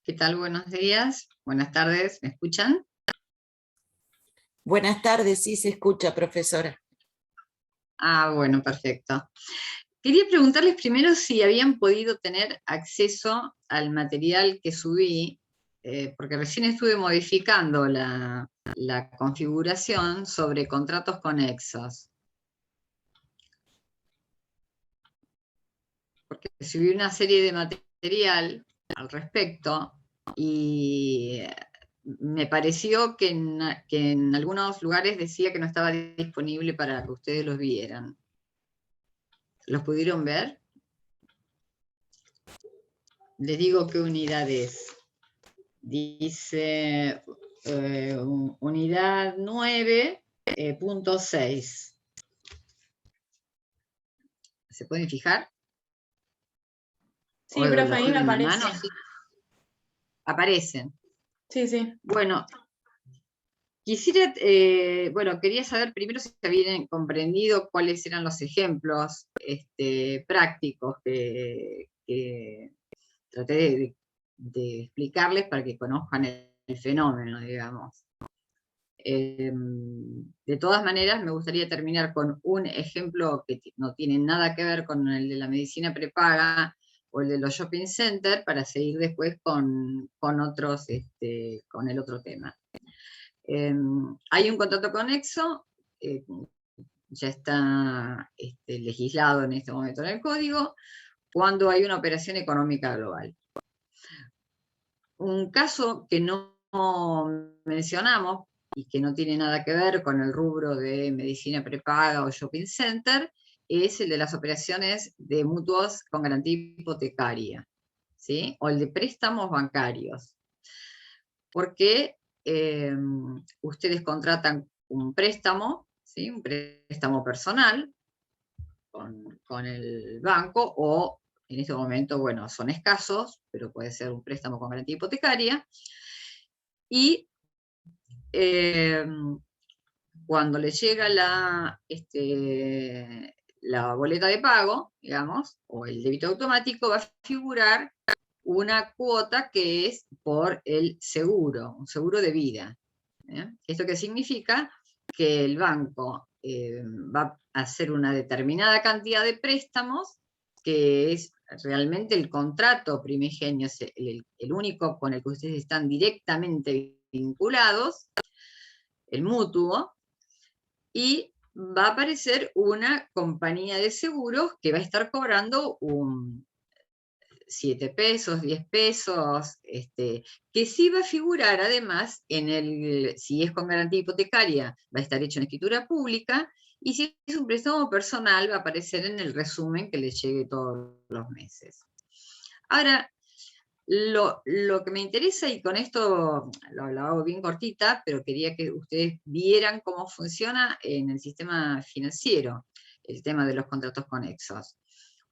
¿Qué tal? Buenos días, buenas tardes, ¿me escuchan? Buenas tardes, sí se escucha, profesora. Bueno, perfecto. Quería preguntarles primero si habían podido tener acceso al material que subí, porque recién estuve modificando la configuración sobre contratos conexos. Porque subí una serie de material al respecto y me pareció que en algunos lugares decía que no estaba disponible para que ustedes los vieran. ¿Los pudieron ver? Les digo qué unidad es. Dice unidad 9.6. ¿Se pueden fijar? Sí, profe, ahí me aparece. Sí. Aparecen. Sí, sí. Bueno, quería saber primero si habían comprendido cuáles eran los ejemplos prácticos que traté de explicarles para que conozcan el fenómeno, digamos. De todas maneras, me gustaría terminar con un ejemplo que no tiene nada que ver con el de la medicina prepaga o el de los shopping centers, para seguir después con otros, con el otro tema. Hay un contrato conexo, ya está legislado en este momento en el código, cuando hay una operación económica global. Un caso que no mencionamos y que no tiene nada que ver con el rubro de medicina prepaga o shopping center es el de las operaciones de mutuos con garantía hipotecaria, ¿sí? O el de préstamos bancarios. Porque ustedes contratan un préstamo, ¿sí? Un préstamo personal con el banco, o en este momento, bueno, son escasos, pero puede ser un préstamo con garantía hipotecaria, y cuando le llega la boleta de pago, digamos, o el débito automático, va a figurar una cuota que es por el seguro, un seguro de vida. ¿Esto qué significa? Que el banco va a hacer una determinada cantidad de préstamos, que es realmente el contrato primigenio, es el único con el que ustedes están directamente vinculados, el mutuo, y va a aparecer una compañía de seguros que va a estar cobrando 7 pesos, 10 pesos, que sí va a figurar además si es con garantía hipotecaria, va a estar hecho en escritura pública, y si es un préstamo personal, va a aparecer en el resumen que les llegue todos los meses. Ahora, lo que me interesa, y con esto lo hago bien cortita, pero quería que ustedes vieran cómo funciona en el sistema financiero el tema de los contratos conexos.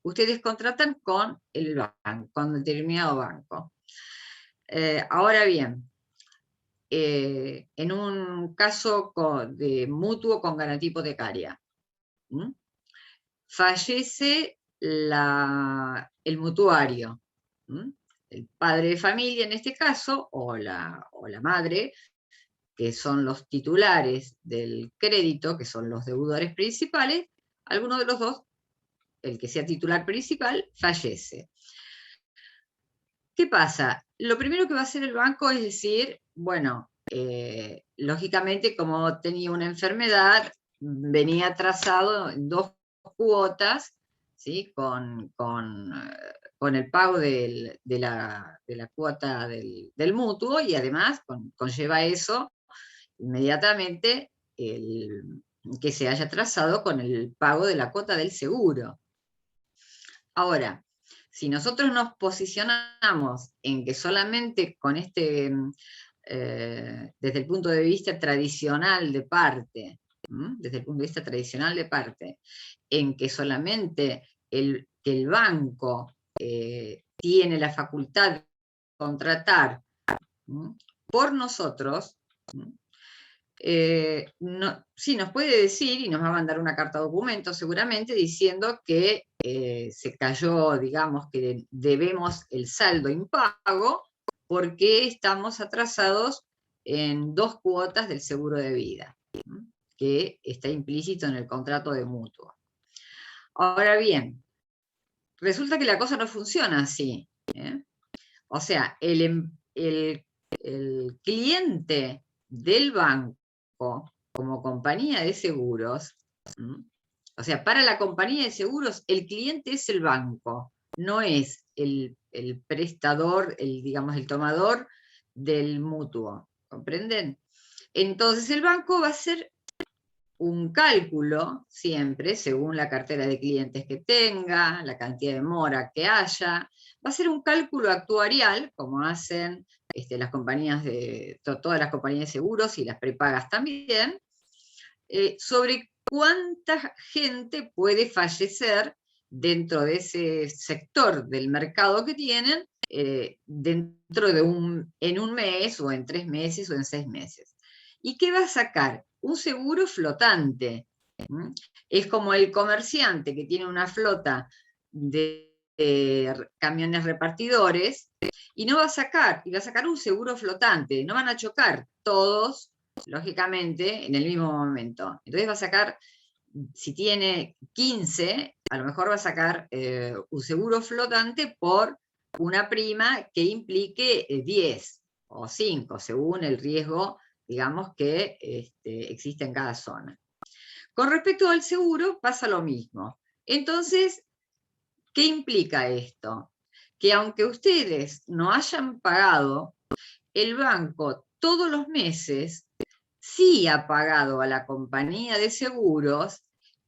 Ustedes contratan con el banco, con determinado banco. Ahora bien, en un caso de mutuo con garantía hipotecaria, fallece el mutuario, el padre de familia en este caso, o la madre, que son los titulares del crédito, que son los deudores principales. Alguno de los dos, el que sea titular principal, fallece. ¿Qué pasa? Lo primero que va a hacer el banco es decir, bueno, lógicamente, como tenía una enfermedad, venía atrasado en 2 cuotas, ¿sí? Con el pago de la cuota del mutuo, y además conlleva eso inmediatamente que se haya atrasado con el pago de la cuota del seguro. Ahora, si nosotros nos posicionamos en que solamente con desde el punto de vista tradicional de parte, en que solamente que el banco tiene la facultad de contratar por nosotros, sí, nos puede decir, y nos va a mandar una carta documento seguramente, diciendo que se cayó, digamos, que debemos el saldo impago, por qué estamos atrasados en 2 cuotas del seguro de vida, que está implícito en el contrato de mutuo. Ahora bien, resulta que la cosa no funciona así, ¿eh? O sea, el cliente del banco, como compañía de seguros, o sea, para la compañía de seguros, el cliente es el banco, no es el prestador, digamos, el tomador del mutuo, ¿comprenden? Entonces el banco va a hacer un cálculo siempre, según la cartera de clientes que tenga, la cantidad de mora que haya, va a ser un cálculo actuarial, como hacen las compañías todas las compañías de seguros y las prepagas también, sobre cuánta gente puede fallecer dentro de ese sector del mercado que tienen, dentro de en un mes, o en 3 meses, o en 6 meses. ¿Y qué va a sacar? Un seguro flotante. Es como el comerciante que tiene una flota de camiones repartidores, y no va a sacar, y va a sacar un seguro flotante, no van a chocar todos, lógicamente, en el mismo momento. Entonces va a sacar, si tiene 15, a lo mejor va a sacar un seguro flotante por una prima que implique 10 o 5, según el riesgo, digamos, que existe en cada zona. Con respecto al seguro pasa lo mismo. Entonces, ¿qué implica esto? Que aunque ustedes no hayan pagado, el banco todos los meses sí ha pagado a la compañía de seguros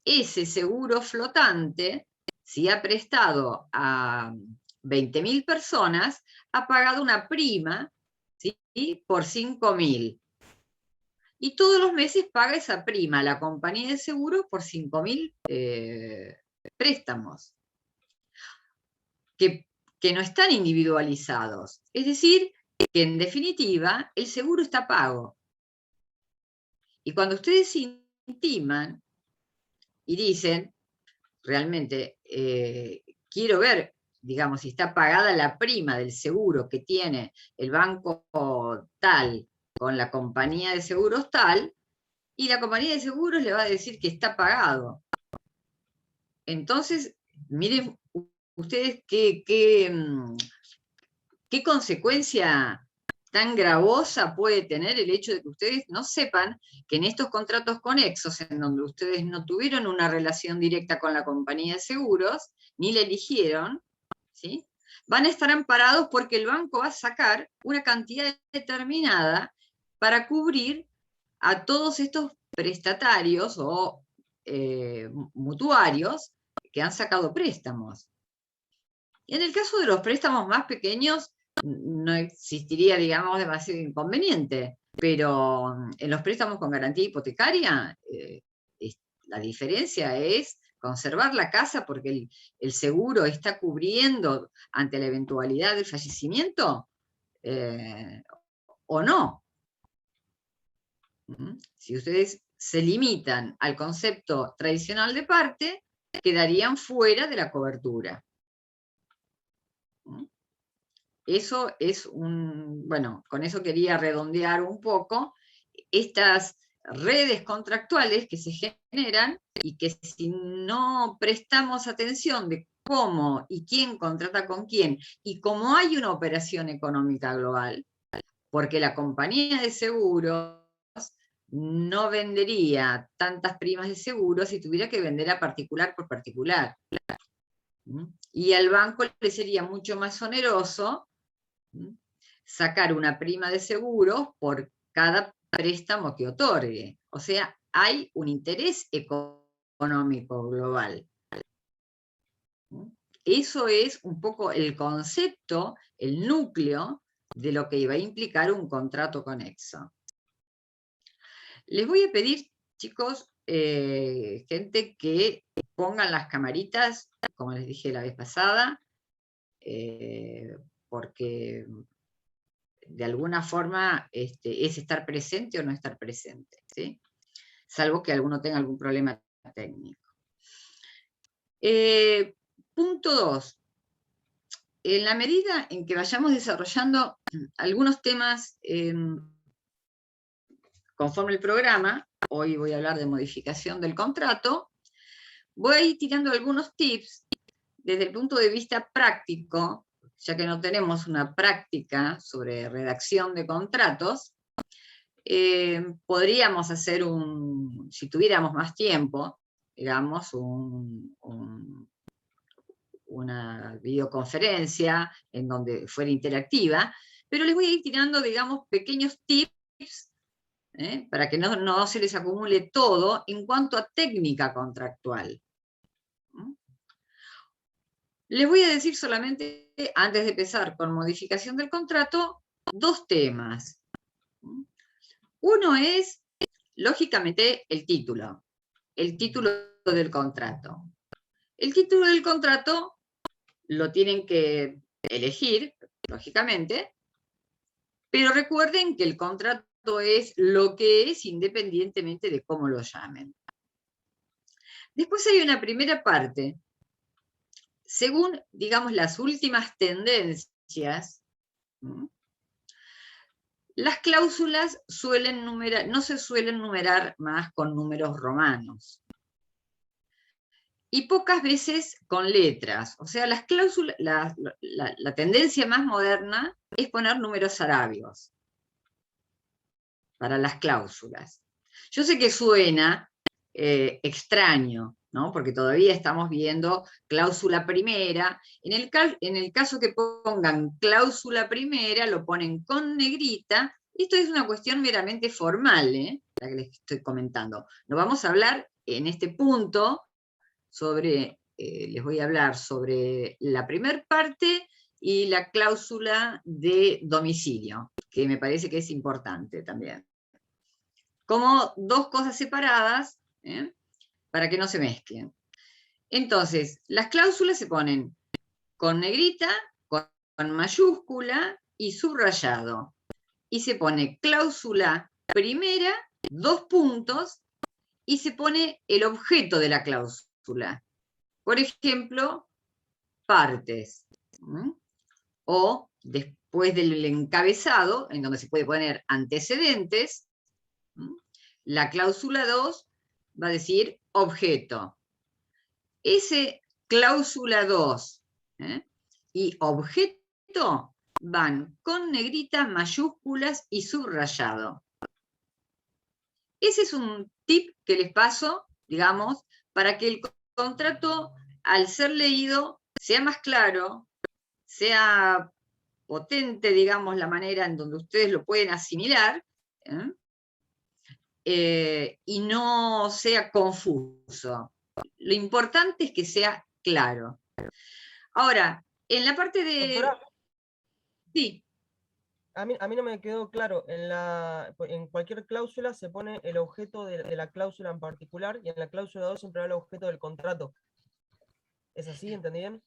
ese seguro flotante, si ha prestado a 20.000 personas, ha pagado una prima, ¿sí?, por 5.000. Y todos los meses paga esa prima a la compañía de seguros por 5.000 préstamos, que no están individualizados. Es decir, que en definitiva el seguro está pago. Y cuando ustedes intiman y dicen, realmente, quiero ver, digamos, si está pagada la prima del seguro que tiene el banco tal con la compañía de seguros tal, y la compañía de seguros le va a decir que está pagado. Entonces, miren ustedes qué consecuencia tan gravosa puede tener el hecho de que ustedes no sepan que en estos contratos conexos, en donde ustedes no tuvieron una relación directa con la compañía de seguros, ni la eligieron, ¿sí?, van a estar amparados porque el banco va a sacar una cantidad determinada para cubrir a todos estos prestatarios o mutuarios que han sacado préstamos. Y en el caso de los préstamos más pequeños, no existiría, digamos, demasiado inconveniente, pero en los préstamos con garantía hipotecaria, la diferencia es conservar la casa porque el seguro está cubriendo ante la eventualidad del fallecimiento, o no. Si ustedes se limitan al concepto tradicional de parte, quedarían fuera de la cobertura. Eso es bueno, con eso quería redondear un poco estas redes contractuales que se generan y que si no prestamos atención de cómo y quién contrata con quién, y cómo hay una operación económica global, porque la compañía de seguros no vendería tantas primas de seguros si tuviera que vender a particular por particular. Y al banco le sería mucho más oneroso sacar una prima de seguros por cada préstamo que otorgue. O sea, hay un interés económico global. Eso es un poco el concepto, el núcleo de lo que iba a implicar un contrato conexo. Les voy a pedir, chicos, gente, que pongan las camaritas, como les dije la vez pasada, porque de alguna forma es estar presente o no estar presente, ¿sí?, salvo que alguno tenga algún problema técnico. Punto 2. en la medida en que vayamos desarrollando algunos temas conforme el programa, hoy voy a hablar de modificación del contrato, voy a ir tirando algunos tips desde el punto de vista práctico, ya que no tenemos una práctica sobre redacción de contratos. Podríamos hacer si tuviéramos más tiempo, digamos, una videoconferencia en donde fuera interactiva, pero les voy a ir tirando, digamos, pequeños tips para que no se les acumule todo en cuanto a técnica contractual. Les voy a decir solamente, antes de empezar con modificación del contrato, dos temas. Uno es, lógicamente, el título del contrato. El título del contrato lo tienen que elegir, lógicamente, pero recuerden que el contrato es lo que es independientemente de cómo lo llamen. Después hay una primera parte. Según, digamos, las últimas tendencias, las cláusulas no se suelen numerar más con números romanos. Y pocas veces con letras. O sea, las cláusulas, la tendencia más moderna es poner números arábigos para las cláusulas. Yo sé que suena extraño, ¿no? Porque todavía estamos viendo cláusula primera. En el caso que pongan cláusula primera, lo ponen con negrita. Esto es una cuestión meramente formal, la que les estoy comentando. No vamos a hablar en este punto sobre, les voy a hablar sobre la primer parte y la cláusula de domicilio, que me parece que es importante también. Como dos cosas separadas, para que no se mezclen. Entonces, las cláusulas se ponen con negrita, con mayúscula y subrayado. Y se pone cláusula primera, 2 puntos, y se pone el objeto de la cláusula. Por ejemplo, partes. O después del encabezado, en donde se puede poner antecedentes, la cláusula 2 va a decir objeto. Ese cláusula 2 y objeto van con negrita, mayúsculas y subrayado. Ese es un tip que les paso, digamos, para que el contrato, al ser leído, sea más claro, sea potente, digamos, la manera en donde ustedes lo pueden asimilar, y no sea confuso. Lo importante es que sea claro. Ahora, en la parte de... Doctora, sí. a mí no me quedó claro. En cualquier cláusula se pone el objeto de la cláusula en particular, y en la cláusula 2 siempre va el objeto del contrato. ¿Es así? ¿Entendí bien?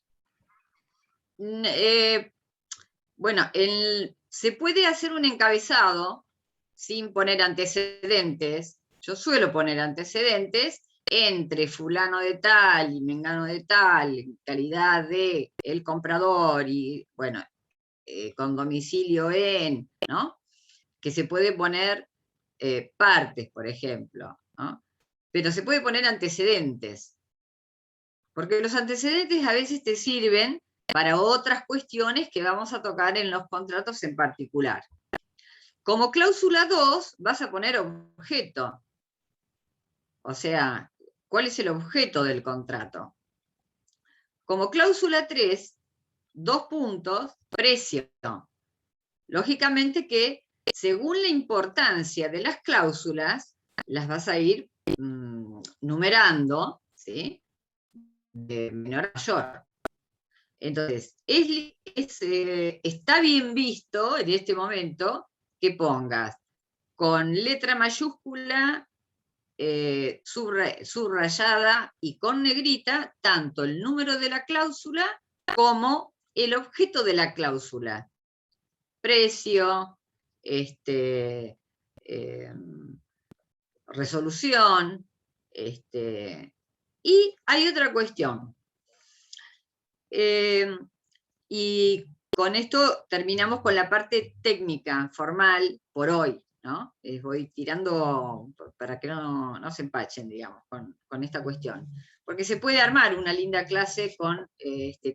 Bueno, se puede hacer un encabezado sin poner antecedentes. Yo suelo poner antecedentes entre fulano de tal y mengano de tal, en calidad de el comprador y, bueno, con domicilio en, ¿no? Que se puede poner partes, por ejemplo, ¿no? Pero se puede poner antecedentes, porque los antecedentes a veces te sirven para otras cuestiones que vamos a tocar en los contratos en particular. Como cláusula 2 vas a poner objeto. O sea, ¿cuál es el objeto del contrato? Como cláusula 3, 2 puntos, precio. Lógicamente que según la importancia de las cláusulas, las vas a ir numerando, ¿sí? De menor a mayor. Entonces, está bien visto en este momento que pongas con letra mayúscula, subrayada y con negrita, tanto el número de la cláusula como el objeto de la cláusula. Precio, resolución, y hay otra cuestión. Y con esto terminamos con la parte técnica, formal, por hoy, ¿no? Voy tirando para que no se empachen, digamos, con esta cuestión. Porque se puede armar una linda clase con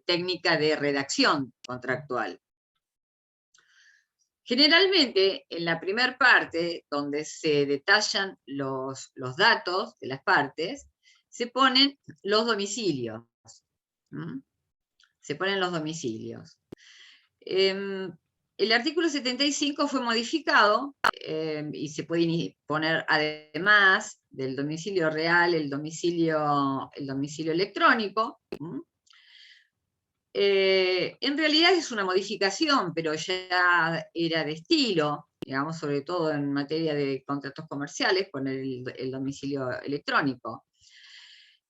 técnica de redacción contractual. Generalmente, en la primera parte, donde se detallan los datos de las partes, se ponen los domicilios. ¿Mm? Se ponen los domicilios. El artículo 75 fue modificado y se puede poner, además del domicilio real, el domicilio electrónico. En realidad es una modificación, pero ya era de estilo, digamos, sobre todo en materia de contratos comerciales, poner el domicilio electrónico.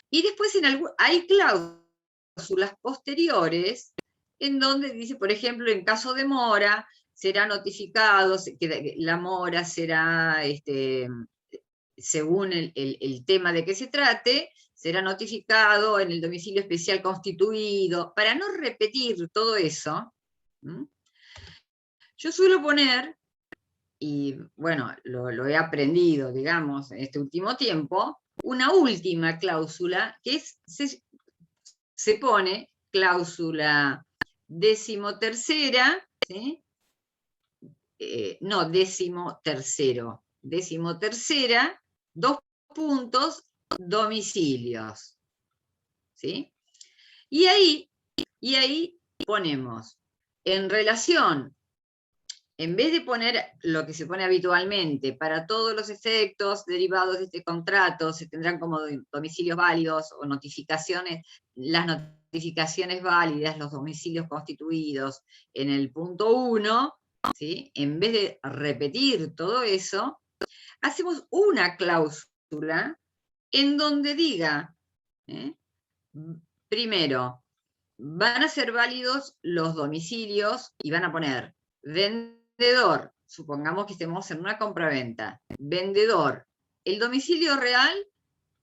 Y después hay cláusulas posteriores en donde dice, por ejemplo, en caso de mora, será notificado, que la mora será, según el tema de que se trate, será notificado en el domicilio especial constituido. Para no repetir todo eso, yo suelo poner, y bueno, lo he aprendido, digamos, en este último tiempo, una última cláusula, que se pone cláusula 13ª, ¿sí? No, 13º, 13ª, 2 puntos, domicilios. ¿Sí? Y ahí ponemos, en relación, en vez de poner lo que se pone habitualmente, para todos los efectos derivados de este contrato, se tendrán como domicilios válidos o notificaciones, las notificaciones válidas, los domicilios constituidos en el punto 1, ¿sí? En vez de repetir todo eso, hacemos una cláusula en donde diga, primero, van a ser válidos los domicilios y van a poner vendedor, supongamos que estemos en una compraventa, vendedor, el domicilio real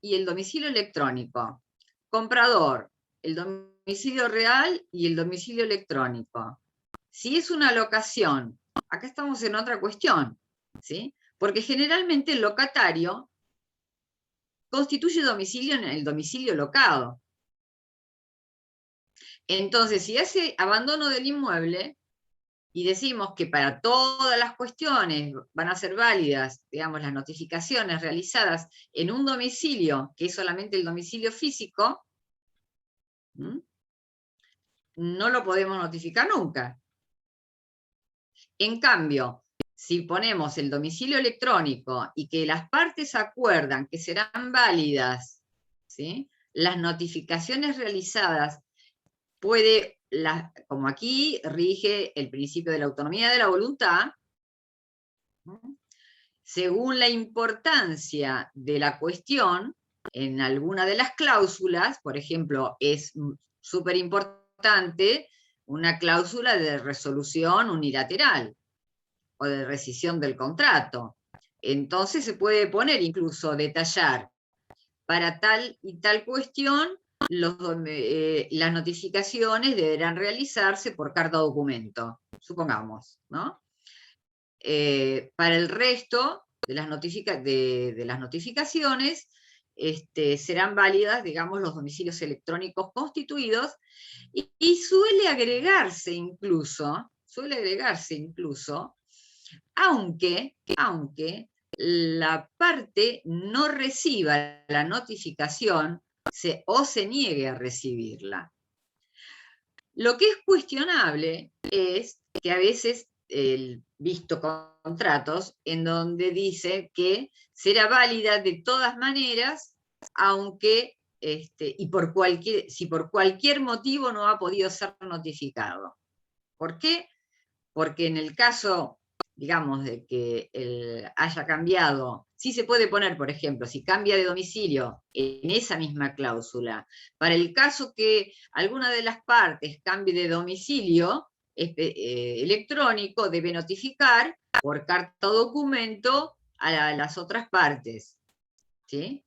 y el domicilio electrónico, comprador, el domicilio real y el domicilio electrónico. Si es una locación, acá estamos en otra cuestión, ¿sí? Porque generalmente el locatario constituye domicilio en el domicilio locado. Entonces, si hace abandono del inmueble, y decimos que para todas las cuestiones van a ser válidas, digamos, las notificaciones realizadas en un domicilio, que es solamente el domicilio físico, no lo podemos notificar nunca. En cambio, si ponemos el domicilio electrónico y que las partes acuerdan que serán válidas, ¿sí?, las notificaciones realizadas, como aquí rige el principio de la autonomía de la voluntad, según la importancia de la cuestión, en alguna de las cláusulas, por ejemplo, es súper importante una cláusula de resolución unilateral o de rescisión del contrato. Entonces se puede poner, incluso detallar, para tal y tal cuestión, las notificaciones deberán realizarse por carta o documento, supongamos, ¿no? Para el resto de las notificaciones, serán válidas, digamos, los domicilios electrónicos constituidos, y suele agregarse incluso, aunque la parte no reciba la notificación o se niegue a recibirla. Lo que es cuestionable es que a veces visto contratos en donde dice que será válida de todas maneras, aunque si por cualquier motivo no ha podido ser notificado. ¿Por qué? Porque en el caso, digamos, de que haya cambiado, sí se puede poner, por ejemplo, si cambia de domicilio en esa misma cláusula, para el caso que alguna de las partes cambie de domicilio electrónico, debe notificar por carta o documento a las otras partes, ¿sí?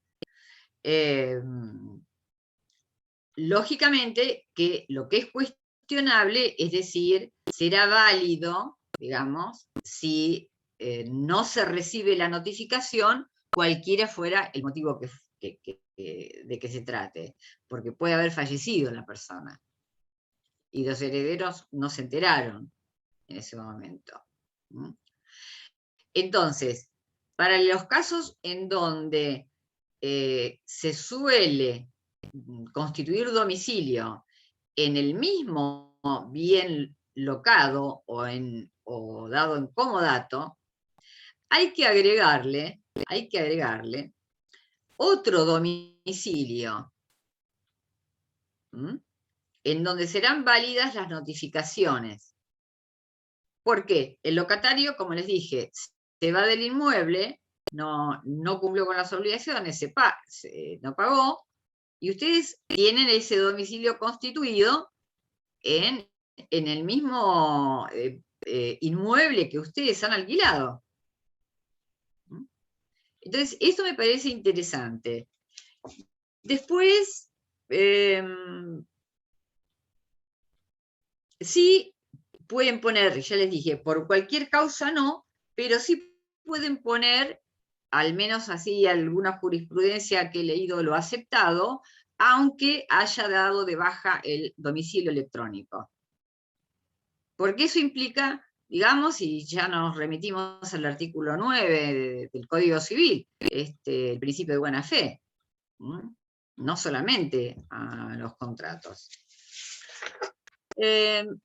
Lógicamente que lo que es cuestionable cuestionable, es decir, será válido, digamos, si no se recibe la notificación, cualquiera fuera el motivo de que se trate, porque puede haber fallecido la persona, y los herederos no se enteraron en ese momento. Entonces, para los casos en donde se suele constituir domicilio en el mismo bien locado o dado en comodato, hay que agregarle otro domicilio, en donde serán válidas las notificaciones. ¿Por qué? El locatario, como les dije, se va del inmueble, no cumplió con las obligaciones, no pagó, y ustedes tienen ese domicilio constituido en el mismo inmueble que ustedes han alquilado. Entonces, esto me parece interesante. Después, sí pueden poner, ya les dije, por cualquier causa no, pero sí pueden poner, al menos así alguna jurisprudencia que he leído lo ha aceptado, aunque haya dado de baja el domicilio electrónico. Porque eso implica, digamos, y ya nos remitimos al artículo 9 del Código Civil, el principio de buena fe, no solamente a los contratos.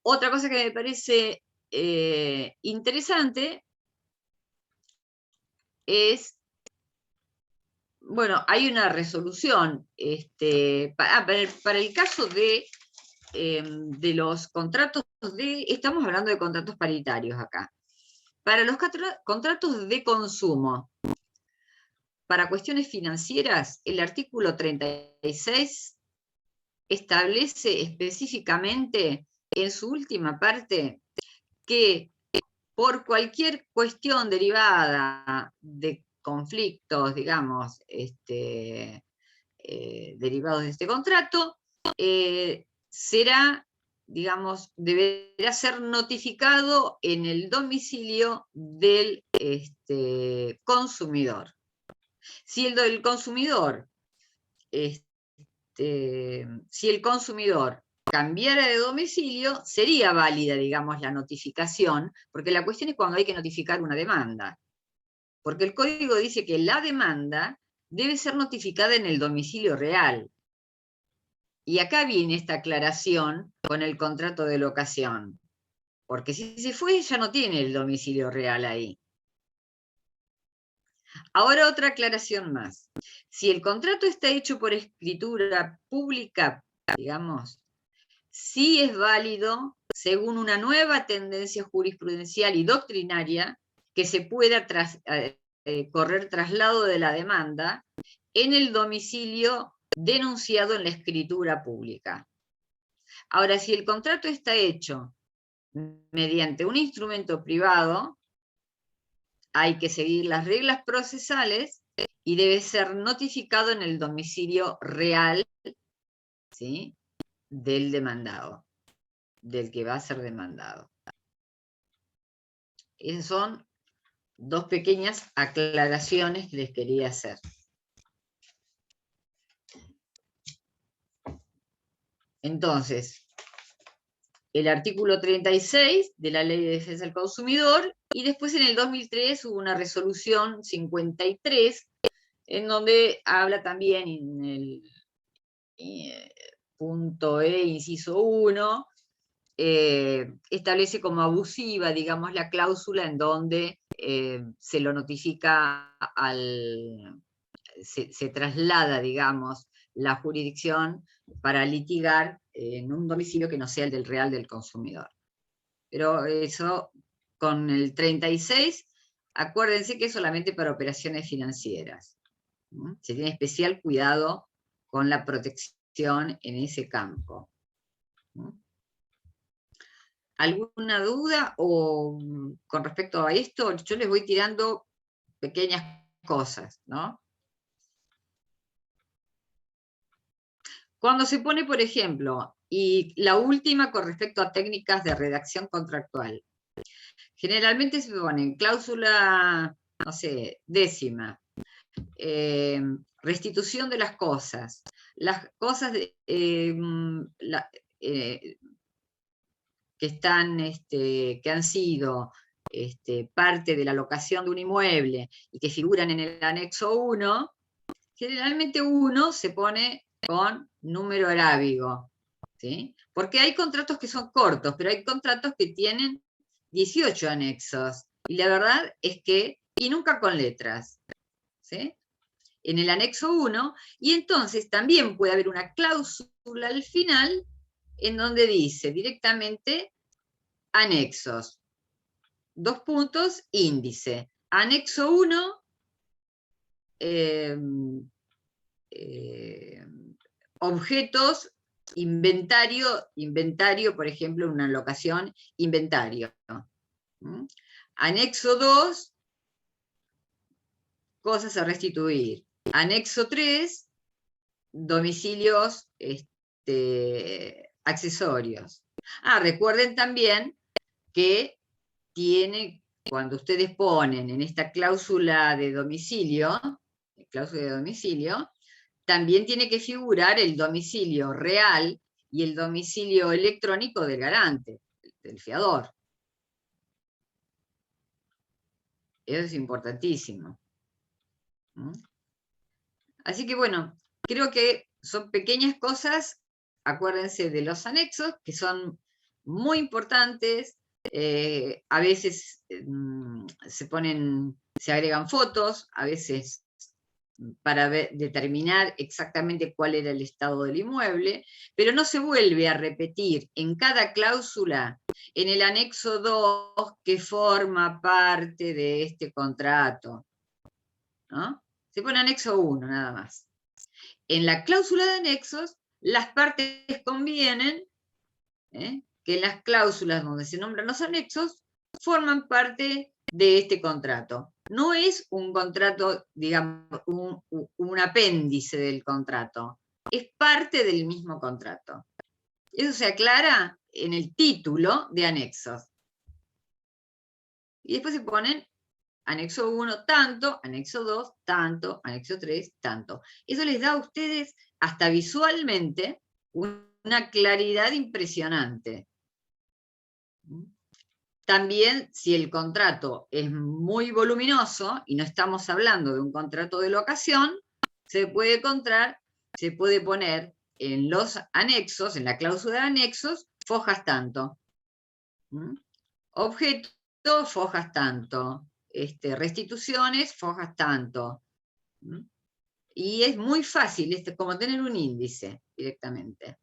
Otra cosa que me parece interesante es, bueno, hay una resolución para el caso de los contratos estamos hablando de contratos paritarios acá. Para los contratos de consumo, para cuestiones financieras, el artículo 36 establece específicamente en su última parte que por cualquier cuestión derivada de conflictos, digamos, derivados de este contrato, deberá ser notificado en el domicilio del consumidor. Si el consumidor cambiara de domicilio, sería válida, digamos, la notificación, porque la cuestión es cuando hay que notificar una demanda. Porque el código dice que la demanda debe ser notificada en el domicilio real. Y acá viene esta aclaración con el contrato de locación. Porque si se fue, ya no tiene el domicilio real ahí. Ahora otra aclaración más. Si el contrato está hecho por escritura pública, digamos, sí es válido, según una nueva tendencia jurisprudencial y doctrinaria, que se pueda correr traslado de la demanda en el domicilio denunciado en la escritura pública. Ahora, si el contrato está hecho mediante un instrumento privado, hay que seguir las reglas procesales y debe ser notificado en el domicilio real, ¿sí?, del demandado, del que va a ser demandado. Esas son dos pequeñas aclaraciones que les quería hacer. Entonces, el artículo 36 de la Ley de Defensa del Consumidor, y después en el 2003 hubo una resolución 53, en donde habla también en el punto E, inciso 1, establece como abusiva, digamos, la cláusula en donde se lo notifica se traslada, digamos, la jurisdicción para litigar en un domicilio que no sea el del real del consumidor. Pero eso, con el 36, acuérdense que es solamente para operaciones financieras. Se tiene especial cuidado con la protección en ese campo. ¿Alguna duda con respecto a esto? Yo les voy tirando pequeñas cosas, ¿no? Cuando se pone, por ejemplo, Y la última con respecto a técnicas de redacción contractual. Generalmente se ponen cláusula, no sé, 10ª, restitución de las cosas que han sido parte de la locación de un inmueble y que figuran en el anexo 1, generalmente 1 se pone con número arábigo, ¿sí? Porque hay contratos que son cortos, pero hay contratos que tienen 18 anexos, y la verdad es que, y nunca con letras, ¿sí? En el anexo 1, y entonces también puede haber una cláusula al final en donde dice directamente anexos, 2 puntos, índice, anexo 1, objetos, inventario, por ejemplo, una locación, inventario. ¿Mm? Anexo 2, cosas a restituir. Anexo 3, domicilios accesorios. Recuerden también que cuando ustedes ponen en esta cláusula de domicilio, también tiene que figurar el domicilio real y el domicilio electrónico del garante, del fiador. Eso es importantísimo. ¿Mm? Así que bueno, creo que son pequeñas cosas, acuérdense de los anexos, que son muy importantes. A veces se agregan fotos, a veces para determinar exactamente cuál era el estado del inmueble, pero no se vuelve a repetir en cada cláusula, en el anexo 2, que forma parte de este contrato, ¿no? Se pone anexo 1 nada más. En la cláusula de anexos, las partes convienen que en las cláusulas donde se nombran los anexos forman parte de este contrato. No es un contrato, digamos, un apéndice del contrato, es parte del mismo contrato. Eso se aclara en el título de anexos. Y después se ponen anexo 1 tanto, anexo 2 tanto, anexo 3 tanto. Eso les da a ustedes, hasta visualmente, una claridad impresionante. También, si el contrato es muy voluminoso, y no estamos hablando de un contrato de locación, se puede poner en los anexos, en la cláusula de anexos, fojas tanto. Objeto, fojas tanto. Restituciones, fojas tanto. Y es muy fácil, como tener un índice directamente.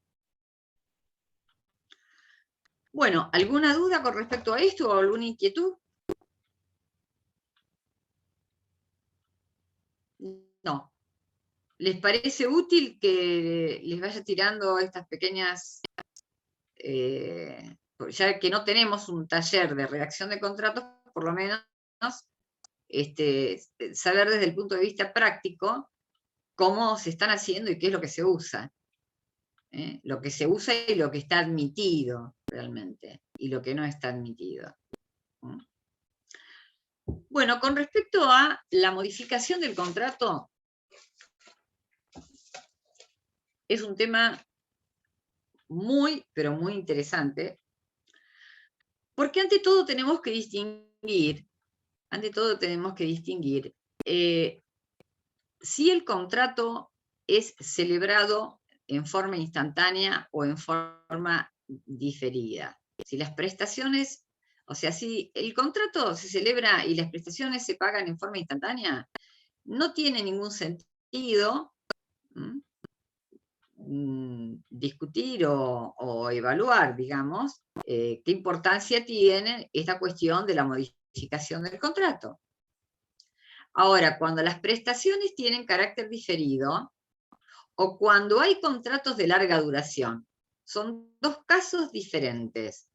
Bueno, ¿alguna duda con respecto a esto o alguna inquietud? No. ¿Les parece útil que les vaya tirando estas pequeñas, ya que no tenemos un taller de redacción de contratos, por lo menos saber desde el punto de vista práctico cómo se están haciendo y qué es lo que se usa? Lo que se usa y lo que está admitido realmente, y lo que no está admitido. Bueno, con respecto a la modificación del contrato, es un tema muy, pero muy interesante, porque ante todo tenemos que distinguir, si el contrato es celebrado en forma instantánea o en forma diferida. Si las prestaciones, o sea, si el contrato se celebra y las prestaciones se pagan en forma instantánea, no tiene ningún sentido discutir o evaluar, digamos, qué importancia tiene esta cuestión de la modificación del contrato. Ahora, cuando las prestaciones tienen carácter diferido, o cuando hay contratos de larga duración, son dos casos diferentes.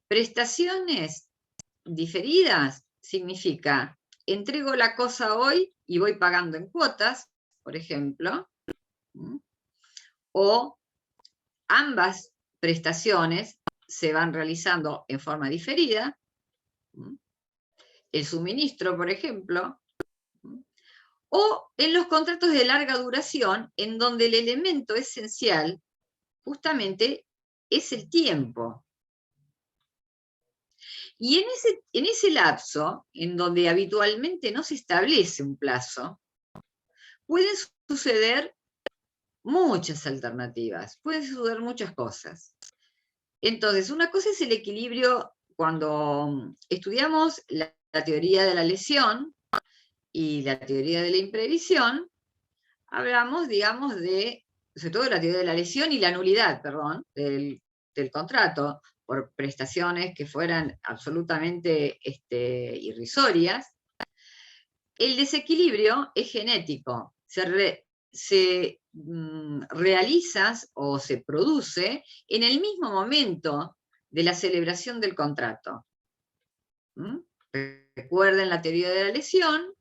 Prestaciones diferidas significa, entrego la cosa hoy y voy pagando en cuotas, por ejemplo, o ambas prestaciones se van realizando en forma diferida. El suministro, por ejemplo, o en los contratos de larga duración, en donde el elemento esencial justamente es el tiempo. Y en ese lapso, en donde habitualmente no se establece un plazo, pueden suceder muchas alternativas, pueden suceder muchas cosas. Entonces, una cosa es el equilibrio cuando estudiamos la teoría de la lesión y la teoría de la imprevisión, hablamos, digamos, sobre todo de la teoría de la lesión y la nulidad, perdón, del contrato, por prestaciones que fueran absolutamente irrisorias. El desequilibrio es genético, se realiza o se produce en el mismo momento de la celebración del contrato. Recuerden la teoría de la lesión,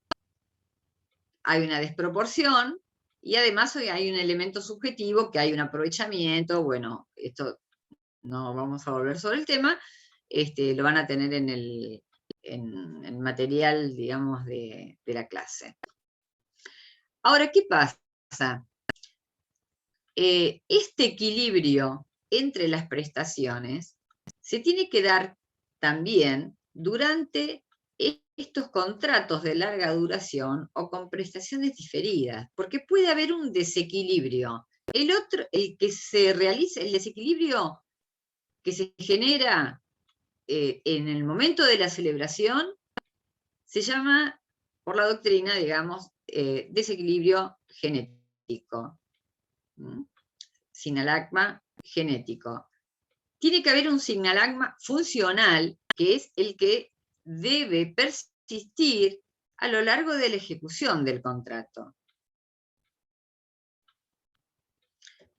hay una desproporción, y además hay un elemento subjetivo, que hay un aprovechamiento. Bueno, esto no vamos a volver sobre el tema, lo van a tener en el material, digamos, de la clase. Ahora, ¿qué pasa? Este equilibrio entre las prestaciones se tiene que dar también durante estos contratos de larga duración o con prestaciones diferidas, porque puede haber un desequilibrio. El que se realiza, el desequilibrio que se genera en el momento de la celebración, se llama, por la doctrina, digamos, desequilibrio genético. Sinalagma genético. Tiene que haber un sinalagma funcional, que es el que debe persistir a lo largo de la ejecución del contrato.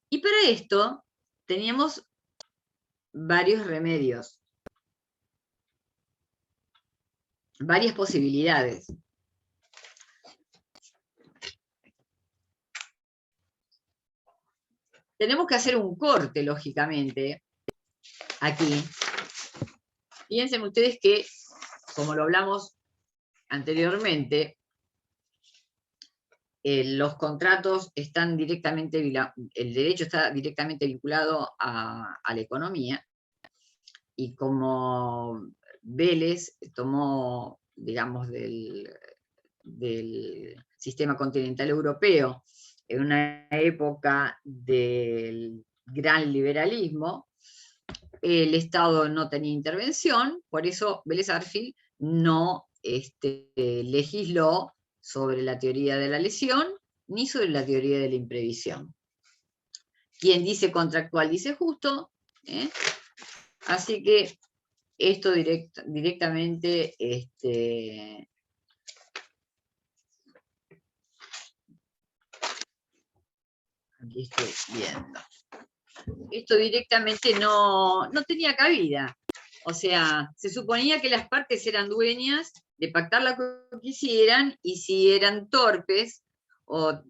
Y para esto teníamos varios remedios, varias posibilidades. Tenemos que hacer un corte, lógicamente, aquí. Fíjense ustedes que, como lo hablamos anteriormente, los contratos están directamente, el derecho está directamente vinculado a la economía, y como Vélez tomó, digamos, del sistema continental europeo, en una época del gran liberalismo, el Estado no tenía intervención, por eso Vélez Arfield no legisló sobre la teoría de la lesión, ni sobre la teoría de la imprevisión. Quien dice contractual dice justo, así que esto directamente aquí estoy viendo. Esto directamente no tenía cabida. O sea, se suponía que las partes eran dueñas de pactar lo que quisieran, y si eran torpes o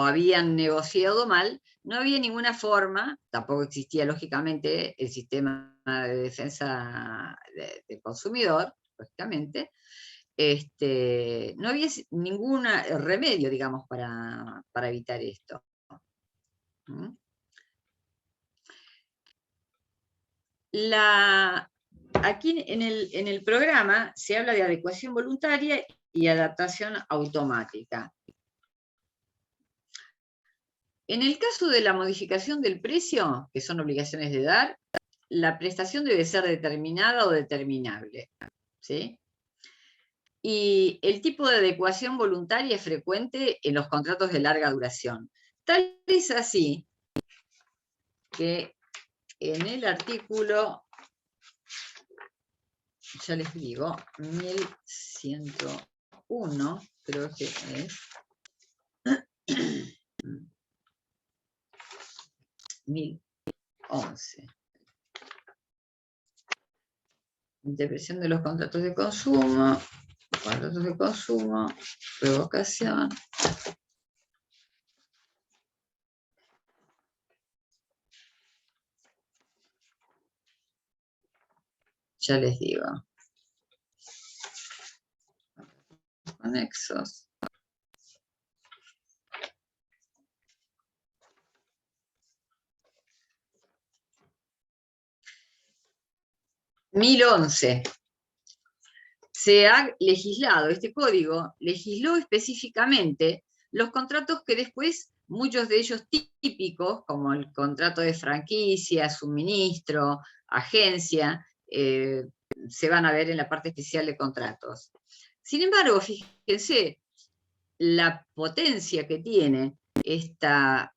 habían negociado mal, no había ninguna forma, tampoco existía lógicamente el sistema de defensa del consumidor, lógicamente, no había ningún remedio, digamos, para evitar esto. Aquí en el programa se habla de adecuación voluntaria y adaptación automática. En el caso de la modificación del precio, que son obligaciones de dar, la prestación debe ser determinada o determinable, ¿sí? Y el tipo de adecuación voluntaria es frecuente en los contratos de larga duración. Tal es así que en el artículo, ya les digo, 1101, creo que es, 1011. Interpretación de los contratos de consumo, revocación. Ya les digo. Conexos. ...2011... se ha legislado, este código legisló específicamente los contratos que después, muchos de ellos típicos, como el contrato de franquicia, suministro, agencia, se van a ver en la parte especial de contratos. Sin embargo, fíjense la potencia que tiene esta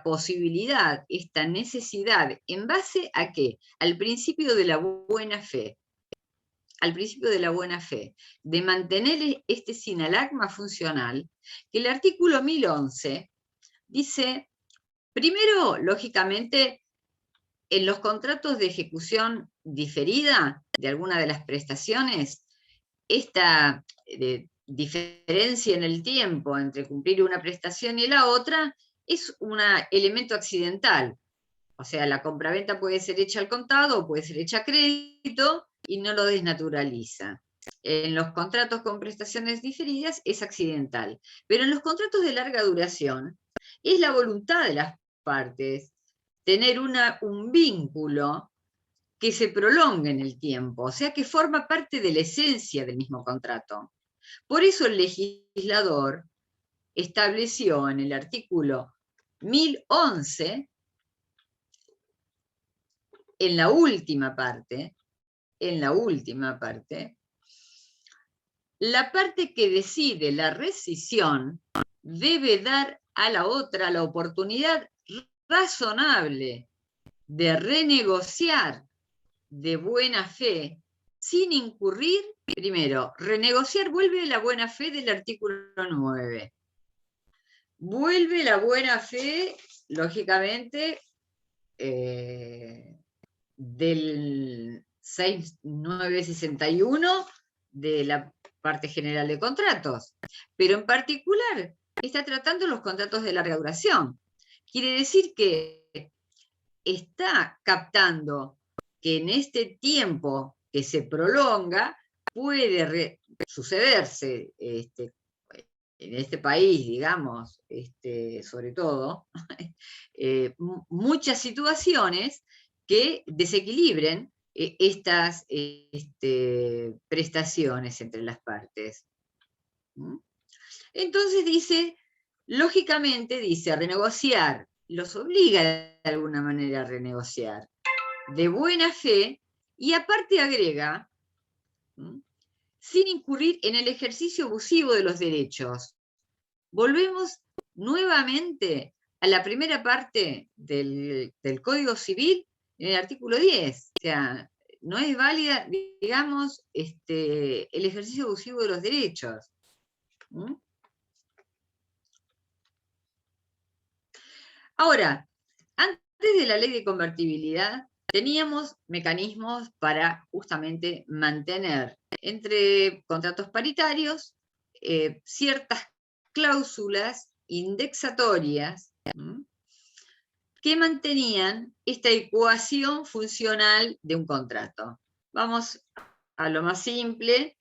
posibilidad, esta necesidad, ¿en base a qué? Al principio de la buena fe. Al principio de la buena fe, de mantener este sinalagma funcional, que el artículo 1011 dice, primero, lógicamente, en los contratos de ejecución diferida de alguna de las prestaciones, esta diferencia en el tiempo entre cumplir una prestación y la otra es un elemento accidental. O sea, la compraventa puede ser hecha al contado o puede ser hecha a crédito y no lo desnaturaliza. En los contratos con prestaciones diferidas es accidental. Pero en los contratos de larga duración es la voluntad de las partes tener un vínculo que se prolongue en el tiempo, o sea que forma parte de la esencia del mismo contrato. Por eso el legislador estableció en el artículo 1011, en la última parte, la parte que decide la rescisión debe dar a la otra la oportunidad razonable de renegociar de buena fe, sin incurrir, primero, renegociar vuelve la buena fe del artículo 9. Vuelve la buena fe, lógicamente, del 6961 de la parte general de contratos, pero en particular está tratando los contratos de larga duración. Quiere decir que está captando que en este tiempo que se prolonga puede sucederse en este país, digamos, sobre todo, muchas situaciones que desequilibren estas prestaciones entre las partes. Entonces dice, lógicamente dice, renegociar, los obliga de alguna manera a renegociar, de buena fe, y aparte agrega, sin incurrir en el ejercicio abusivo de los derechos. Volvemos nuevamente a la primera parte del Código Civil, en el artículo 10. O sea, no es válida, digamos, el ejercicio abusivo de los derechos. Ahora, antes de la ley de convertibilidad, teníamos mecanismos para justamente mantener entre contratos paritarios ciertas cláusulas indexatorias que mantenían esta ecuación funcional de un contrato. Vamos a lo más simple,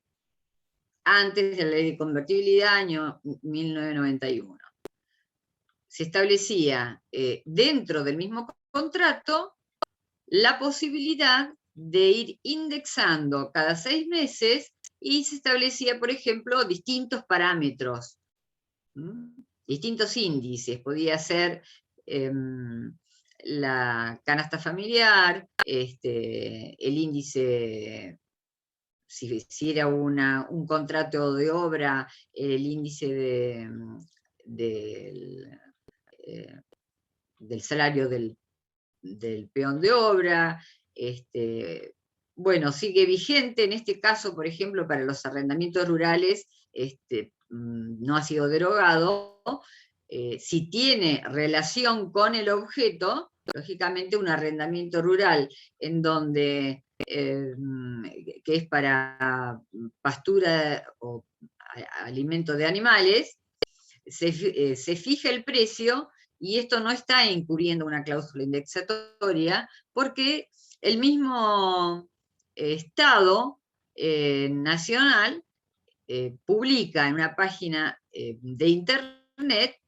antes de la ley de convertibilidad, año 1991. Se establecía dentro del mismo contrato la posibilidad de ir indexando cada 6 meses y se establecía, por ejemplo, distintos parámetros, distintos índices. Podía ser la canasta familiar, el índice, si era un contrato de obra, el índice del salario del peón de obra. Bueno, sigue vigente en este caso, por ejemplo, para los arrendamientos rurales, no ha sido derogado. Si tiene relación con el objeto, lógicamente un arrendamiento rural en donde que es para pastura o alimento de animales, se fija el precio, y esto no está incurriendo una cláusula indexatoria, porque el mismo Estado nacional publica en una página de internet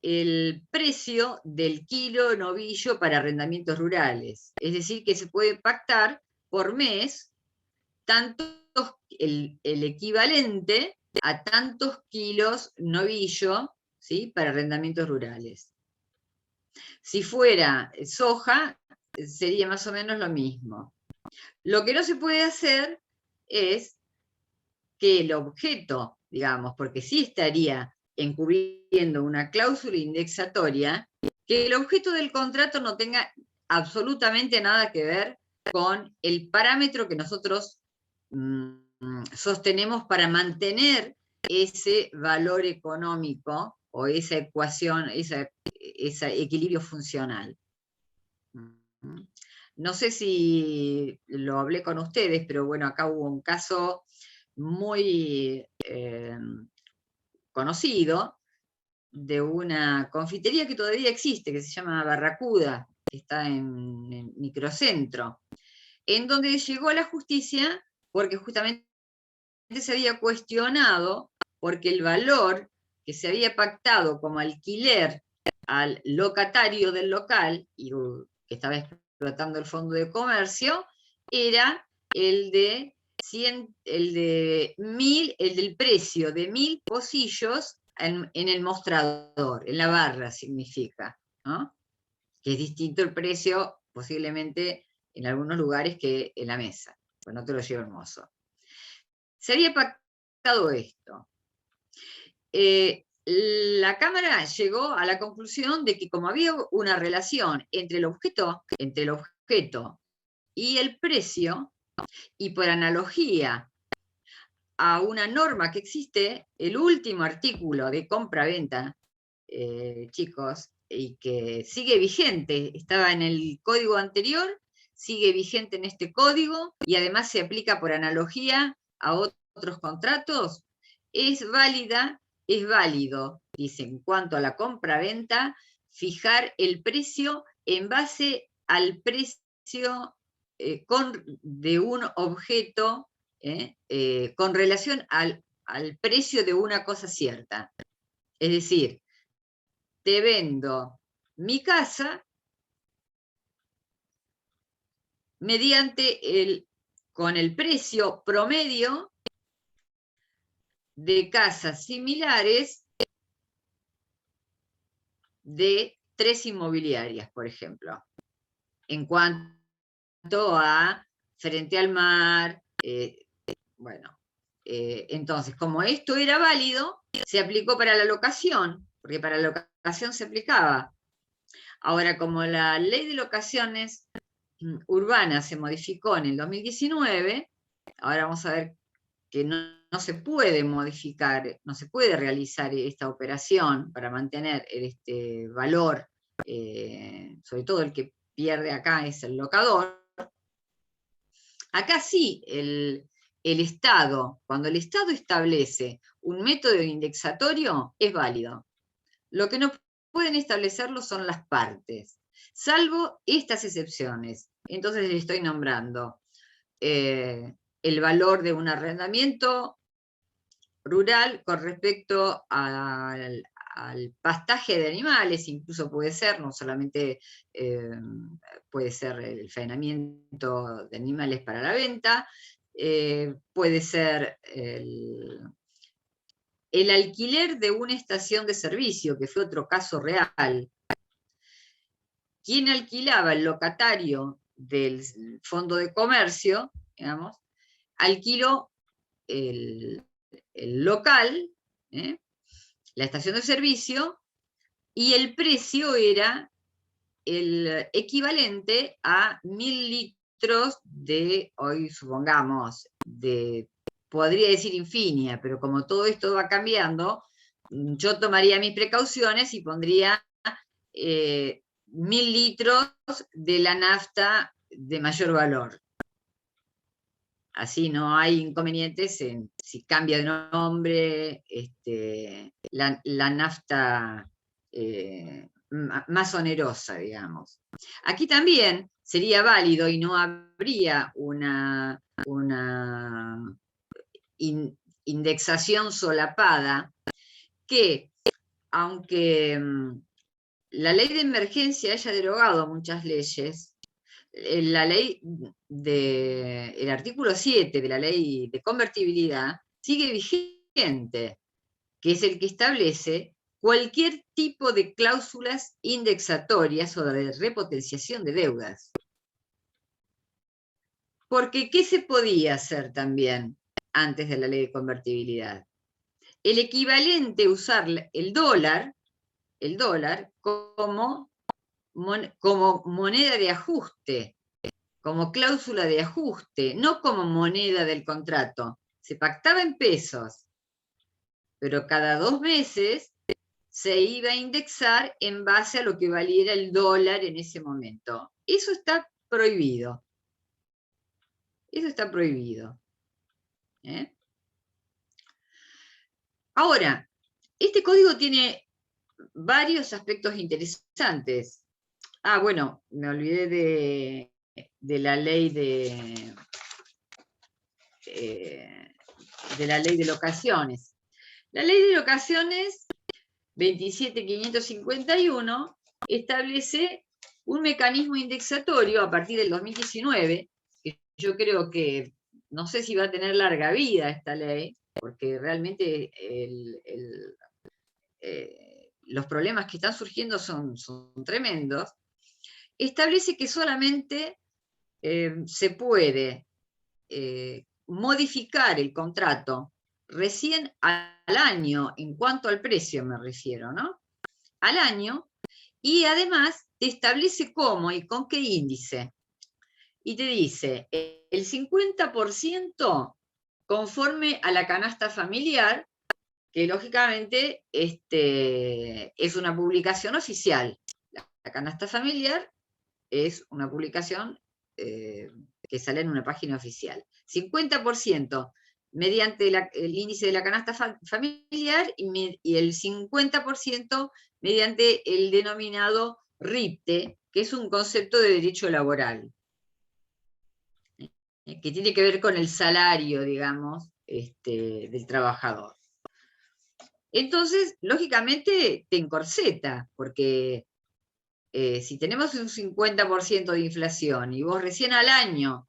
el precio del kilo novillo para arrendamientos rurales. Es decir, que se puede pactar por mes el equivalente a tantos kilos novillo, ¿sí?, para arrendamientos rurales. Si fuera soja, sería más o menos lo mismo. Lo que no se puede hacer es que el objeto, digamos, porque sí estaría encubriendo una cláusula indexatoria, que el objeto del contrato no tenga absolutamente nada que ver con el parámetro que nosotros sostenemos para mantener ese valor económico o esa ecuación, ese equilibrio funcional. No sé si lo hablé con ustedes, pero bueno, acá hubo un caso muy conocido de una confitería que todavía existe, que se llama Barracuda, que está en Microcentro, en donde llegó a la justicia porque justamente se había cuestionado, porque el valor que se había pactado como alquiler al locatario del local, y que estaba explotando el fondo de comercio, era el de 100, el del precio de 1000 pocillos en el mostrador, en la barra significa, ¿no? Que es distinto el precio posiblemente en algunos lugares que en la mesa, pues no te lo lleva el mozo. Se había pactado esto. La Cámara llegó a la conclusión de que como había una relación entre el objeto y el precio, y por analogía a una norma que existe, el último artículo de compra-venta, chicos, y que sigue vigente, estaba en el código anterior, sigue vigente en este código, y además se aplica por analogía a otros contratos, es válido, dice, en cuanto a la compra-venta, fijar el precio en base al precio de un objeto, con relación al precio de una cosa cierta. Es decir, te vendo mi casa con el precio promedio de casas similares de 3 inmobiliarias, por ejemplo, en cuanto a frente al mar, bueno, entonces, como esto era válido, se aplicó para la locación, porque para la locación se aplicaba. Ahora, como la ley de locaciones urbanas se modificó en el 2019, ahora vamos a ver que no se puede modificar, no se puede realizar esta operación para mantener este valor, sobre todo el que pierde acá es el locador. Acá sí, el Estado, cuando el Estado establece un método indexatorio, es válido. Lo que no pueden establecerlo son las partes, salvo estas excepciones. Entonces le estoy nombrando el valor de un arrendamiento rural con respecto al pastaje de animales, incluso puede ser, no solamente puede ser el faenamiento de animales para la venta, puede ser el alquiler de una estación de servicio, que fue otro caso real. ¿Quién alquilaba? El locatario del fondo de comercio, digamos, alquiló el local, la estación de servicio, y el precio era el equivalente a 1000 litros de, hoy supongamos, podría decir Infinia, pero como todo esto va cambiando, yo tomaría mis precauciones y pondría 1000 litros de la nafta de mayor valor. Así no hay inconvenientes en si cambia de nombre, la nafta más onerosa, digamos. Aquí también sería válido y no habría una indexación solapada, que aunque la ley de emergencia haya derogado muchas leyes, la ley el artículo 7 de la ley de convertibilidad sigue vigente, que es el que establece cualquier tipo de cláusulas indexatorias o de repotenciación de deudas. Porque, ¿qué se podía hacer también antes de la ley de convertibilidad? El equivalente, usar el dólar como moneda de ajuste, como cláusula de ajuste, no como moneda del contrato. Se pactaba en pesos, pero cada 2 meses se iba a indexar en base a lo que valiera el dólar en ese momento. Eso está prohibido. Eso está prohibido. Ahora, este código tiene varios aspectos interesantes. Bueno, me olvidé de la ley de la ley de locaciones. La ley de locaciones 27.551 establece un mecanismo indexatorio a partir del 2019, que yo creo que no sé si va a tener larga vida esta ley, porque realmente los problemas que están surgiendo son tremendos. Establece que solamente se puede modificar el contrato recién al año, en cuanto al precio me refiero, ¿no? Al año, y además te establece cómo y con qué índice. Y te dice, el 50% conforme a la canasta familiar, que lógicamente es una publicación oficial. La canasta familiar es una publicación que sale en una página oficial. 50% mediante el índice de la canasta familiar y el 50% mediante el denominado RIPTE, que es un concepto de derecho laboral, que tiene que ver con el salario, digamos, del trabajador. Entonces, lógicamente, te encorseta, porque si tenemos un 50% de inflación y vos recién al año,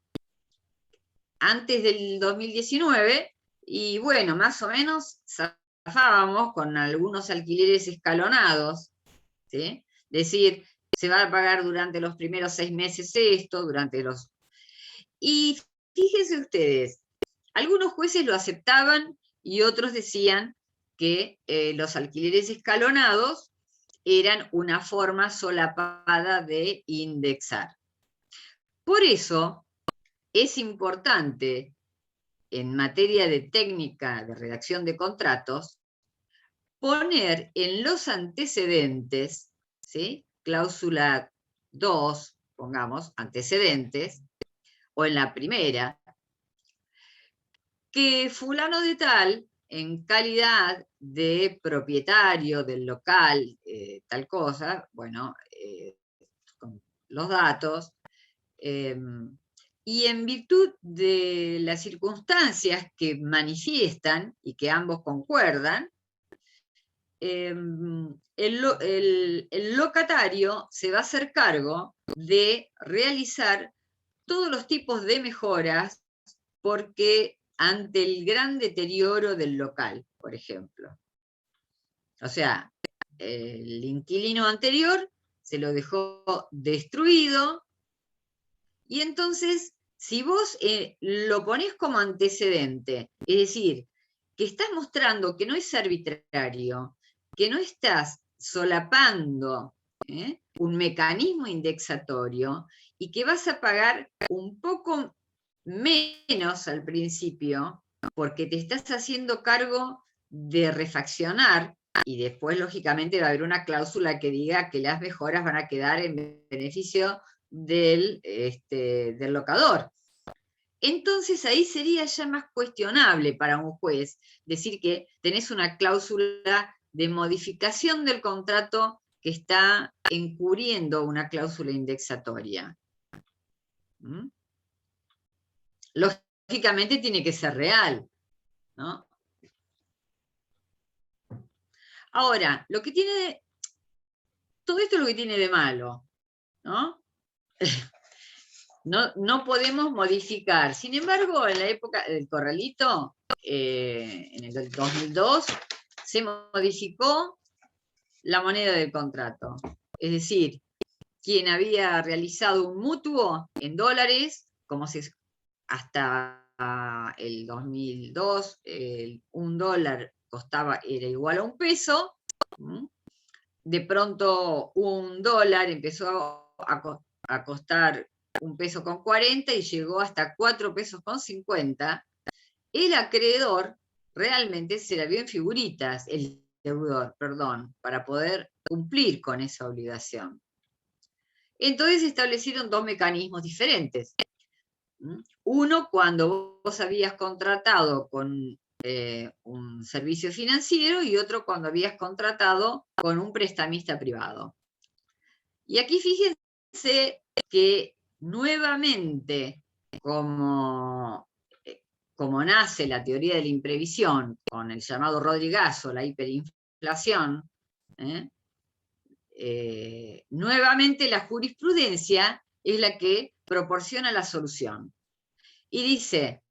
antes del 2019, y bueno, más o menos zafábamos con algunos alquileres escalonados, ¿sí? Es decir, se va a pagar durante los primeros 6 meses esto, Y fíjense ustedes, algunos jueces lo aceptaban y otros decían que los alquileres escalonados eran una forma solapada de indexar. Por eso es importante, en materia de técnica de redacción de contratos, poner en los antecedentes, ¿sí? Cláusula 2, pongamos, antecedentes, o en la primera, que fulano de tal, en calidad de propietario del local, tal cosa, bueno, con los datos, y en virtud de las circunstancias que manifiestan y que ambos concuerdan, el locatario se va a hacer cargo de realizar todos los tipos de mejoras, porque ante el gran deterioro del local, por ejemplo. O sea, el inquilino anterior se lo dejó destruido, y entonces, si vos lo ponés como antecedente, es decir, que estás mostrando que no es arbitrario, que no estás solapando un mecanismo indexatorio, y que vas a pagar un poco menos al principio, porque te estás haciendo cargo de refaccionar, y después lógicamente va a haber una cláusula que diga que las mejoras van a quedar en beneficio del locador. Entonces ahí sería ya más cuestionable para un juez decir que tenés una cláusula de modificación del contrato que está encubriendo una cláusula indexatoria. ¿Mm? Lógicamente tiene que ser real, ¿no? Ahora, todo esto es lo que tiene de malo, ¿no? No podemos modificar. Sin embargo, en la época del corralito, en el 2002, se modificó la moneda del contrato. Es decir, quien había realizado un mutuo en dólares, como hasta el 2002, un dólar era igual a un peso, de pronto un dólar empezó a costar 1,40 y llegó hasta 4,50. El acreedor realmente se la vio en figuritas, el deudor, perdón, para poder cumplir con esa obligación. Entonces se establecieron dos mecanismos diferentes. Uno, cuando vos habías contratado con un servicio financiero, y otro cuando habías contratado con un prestamista privado. Y aquí fíjense que nuevamente, como nace la teoría de la imprevisión con el llamado Rodrigazo, la hiperinflación, nuevamente la jurisprudencia es la que proporciona la solución. Y dice,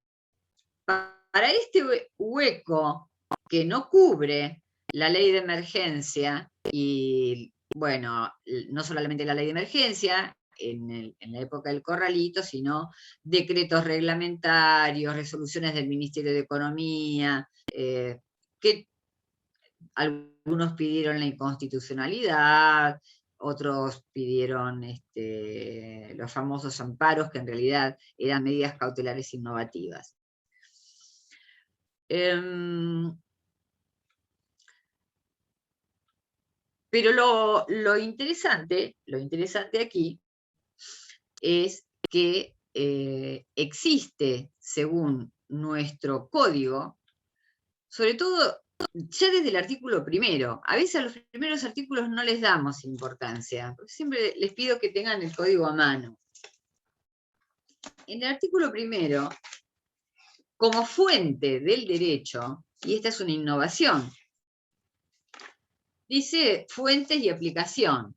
para este hueco que no cubre la ley de emergencia, y bueno, no solamente la ley de emergencia, en la época del corralito, sino decretos reglamentarios, resoluciones del Ministerio de Economía, que algunos pidieron la inconstitucionalidad, otros pidieron los famosos amparos, que en realidad eran medidas cautelares innovativas. Pero lo interesante aquí es que existe, según nuestro código, sobre todo ya desde el artículo primero. A veces a los primeros artículos no les damos importancia, porque siempre les pido que tengan el código a mano. En el artículo primero, como fuente del derecho, y esta es una innovación, dice fuentes y aplicación.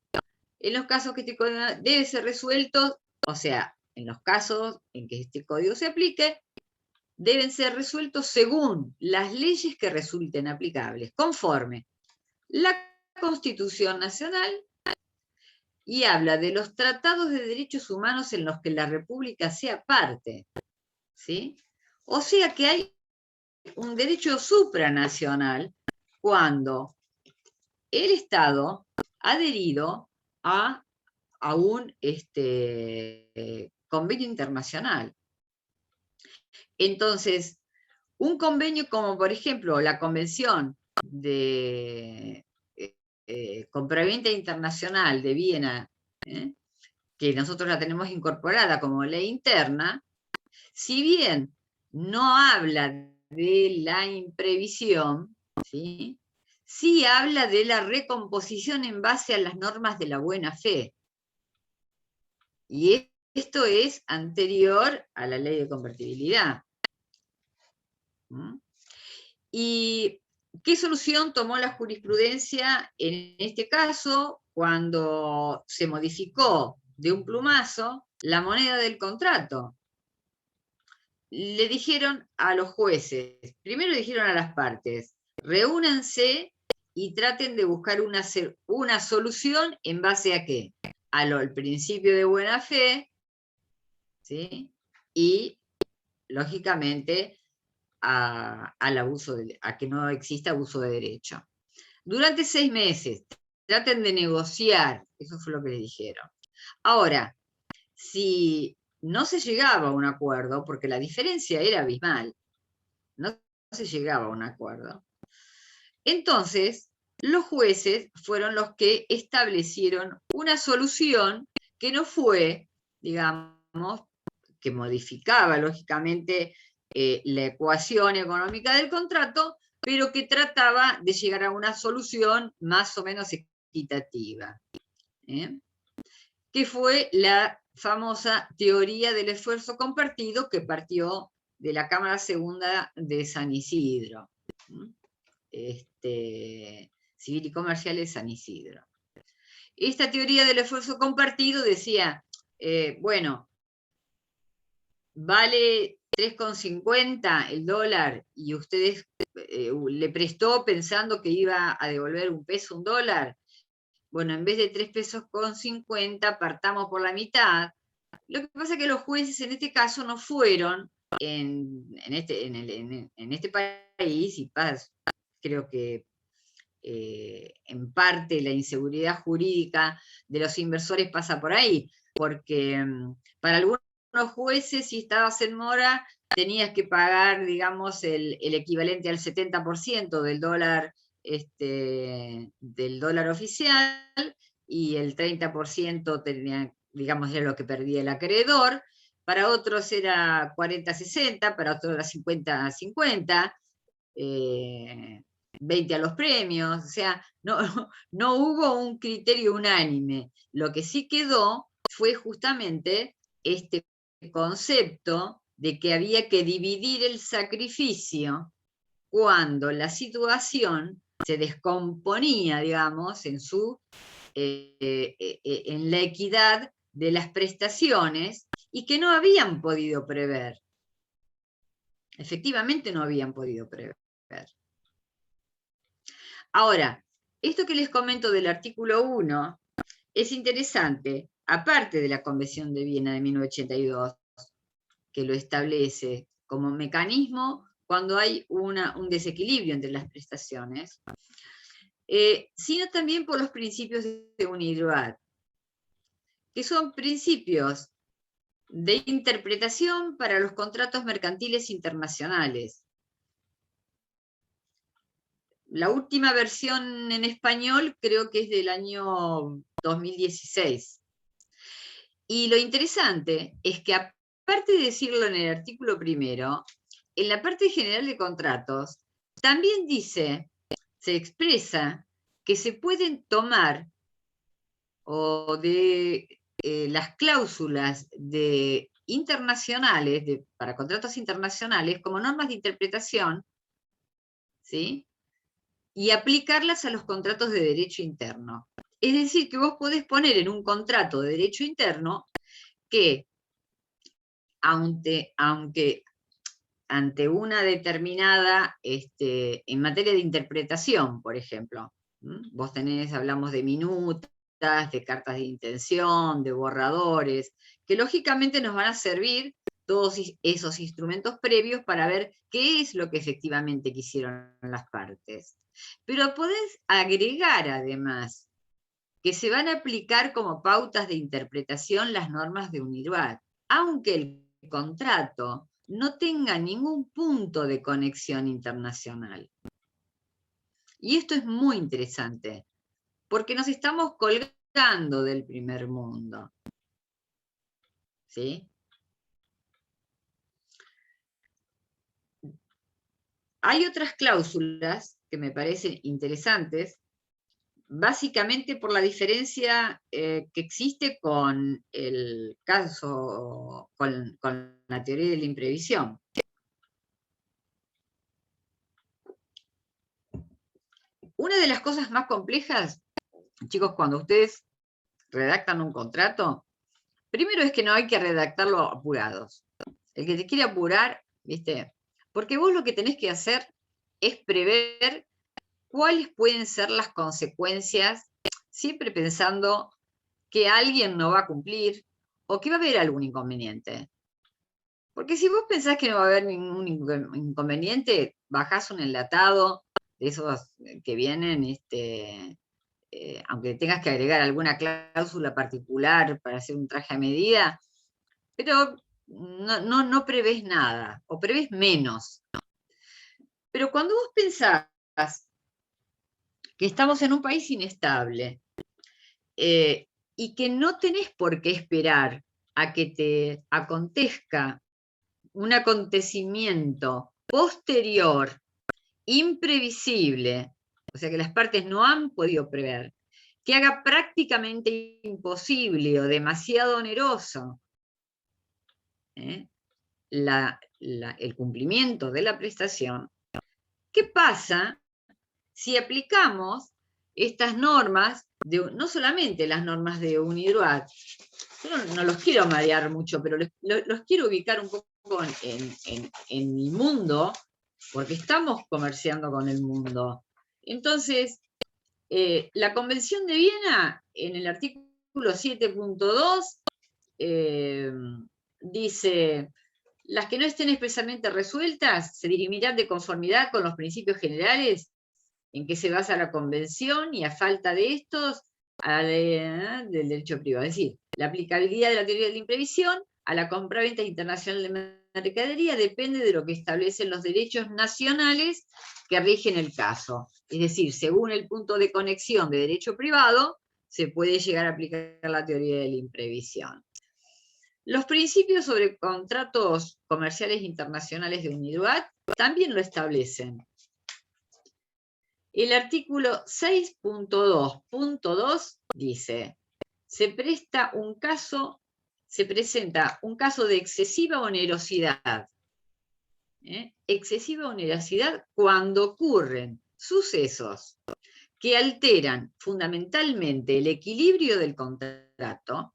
En los casos que este código debe ser resuelto, o sea, en los casos en que este código se aplique, deben ser resueltos según las leyes que resulten aplicables, conforme la Constitución Nacional, y habla de los tratados de derechos humanos en los que la República sea parte, ¿sí? O sea que hay un derecho supranacional cuando el Estado ha adherido a un convenio internacional. Entonces, un convenio como, por ejemplo, la Convención de Compraventa Internacional de Viena, que nosotros la tenemos incorporada como ley interna, si bien no habla de la imprevisión, ¿sí? Sí habla de la recomposición en base a las normas de la buena fe. Y esto es anterior a la ley de convertibilidad. ¿Y qué solución tomó la jurisprudencia en este caso cuando se modificó de un plumazo la moneda del contrato? Le dijeron a los jueces, primero dijeron a las partes, reúnanse y traten de buscar una solución en base a ¿qué? Al principio de buena fe, ¿sí? Y, lógicamente, al abuso a que no exista abuso de derecho. Durante 6 meses, traten de negociar, eso fue lo que le dijeron. Ahora, si no se llegaba a un acuerdo, porque la diferencia era abismal, no se llegaba a un acuerdo, entonces los jueces fueron los que establecieron una solución que no fue, digamos, que modificaba lógicamente la ecuación económica del contrato, pero que trataba de llegar a una solución más o menos equitativa. que fue la famosa teoría del esfuerzo compartido que partió de la Cámara Segunda de San Isidro, Civil y Comercial de San Isidro. Esta teoría del esfuerzo compartido decía, bueno, vale 3,50 el dólar y ustedes le prestó pensando que iba a devolver un peso, un dólar. Bueno, en vez de 3 pesos con 50, partamos por la mitad. Lo que pasa es que los jueces en este caso no fueron en este país, y creo que en parte la inseguridad jurídica de los inversores pasa por ahí, porque para algunos jueces, si estabas en mora, tenías que pagar, digamos, el equivalente al 70% del dólar oficial, y el 30% tenía, digamos, era lo que perdía el acreedor. Para otros era 40-60, para otros era 50-50, 20 a los premios, o sea, no hubo un criterio unánime. Lo que sí quedó fue justamente este concepto de que había que dividir el sacrificio cuando la situación se descomponía, digamos, en la equidad de las prestaciones, y que no habían podido prever. Efectivamente no habían podido prever. Ahora, esto que les comento del artículo 1 es interesante, aparte de la Convención de Viena de 1982, que lo establece como mecanismo cuando hay un desequilibrio entre las prestaciones, sino también por los principios de unidad, que son principios de interpretación para los contratos mercantiles internacionales. La última versión en español creo que es del año 2016. Y lo interesante es que, aparte de decirlo en el artículo primero, en la parte general de contratos, también se expresa que se pueden tomar las cláusulas internacionales, para contratos internacionales, como normas de interpretación, ¿sí?, y aplicarlas a los contratos de derecho interno. Es decir, que vos podés poner en un contrato de derecho interno que, aunque ante una determinada, en materia de interpretación, por ejemplo, vos hablamos de minutas, de cartas de intención, de borradores, que lógicamente nos van a servir todos esos instrumentos previos para ver qué es lo que efectivamente quisieron las partes. Pero podés agregar además que se van a aplicar como pautas de interpretación las normas de UNIRVAD, aunque el contrato no tenga ningún punto de conexión internacional. Y esto es muy interesante, porque nos estamos colgando del primer mundo. ¿Sí? Hay otras cláusulas que me parecen interesantes, básicamente por la diferencia que existe con el caso, con la teoría de la imprevisión. Una de las cosas más complejas, chicos, cuando ustedes redactan un contrato, primero es que no hay que redactarlo apurados. El que te quiere apurar, ¿viste? Porque vos lo que tenés que hacer es prever cuáles pueden ser las consecuencias, siempre pensando que alguien no va a cumplir o que va a haber algún inconveniente. Porque si vos pensás que no va a haber ningún inconveniente, bajás un enlatado de esos que vienen, aunque tengas que agregar alguna cláusula particular para hacer un traje a medida, pero no prevés nada, o prevés menos. Pero cuando vos pensás que estamos en un país inestable, y que no tenés por qué esperar a que te acontezca un acontecimiento posterior, imprevisible, o sea que las partes no han podido prever, que haga prácticamente imposible o demasiado oneroso el cumplimiento de la prestación, ¿qué pasa si aplicamos estas normas, no solamente las normas de UNIDROIT? Yo no los quiero marear mucho, pero los quiero ubicar un poco en el mundo, porque estamos comerciando con el mundo. Entonces, la Convención de Viena, en el artículo 7.2, dice: las que no estén expresamente resueltas se dirimirán de conformidad con los principios generales en que se basa la Convención, y a falta de estos, del derecho privado. Es decir, la aplicabilidad de la teoría de la imprevisión a la compra-venta internacional de mercadería depende de lo que establecen los derechos nacionales que rigen el caso. Es decir, según el punto de conexión de derecho privado, se puede llegar a aplicar la teoría de la imprevisión. Los principios sobre contratos comerciales internacionales de UNIDROIT también lo establecen. El artículo 6.2.2 dice: se presenta un caso de excesiva onerosidad. Excesiva onerosidad cuando ocurren sucesos que alteran fundamentalmente el equilibrio del contrato.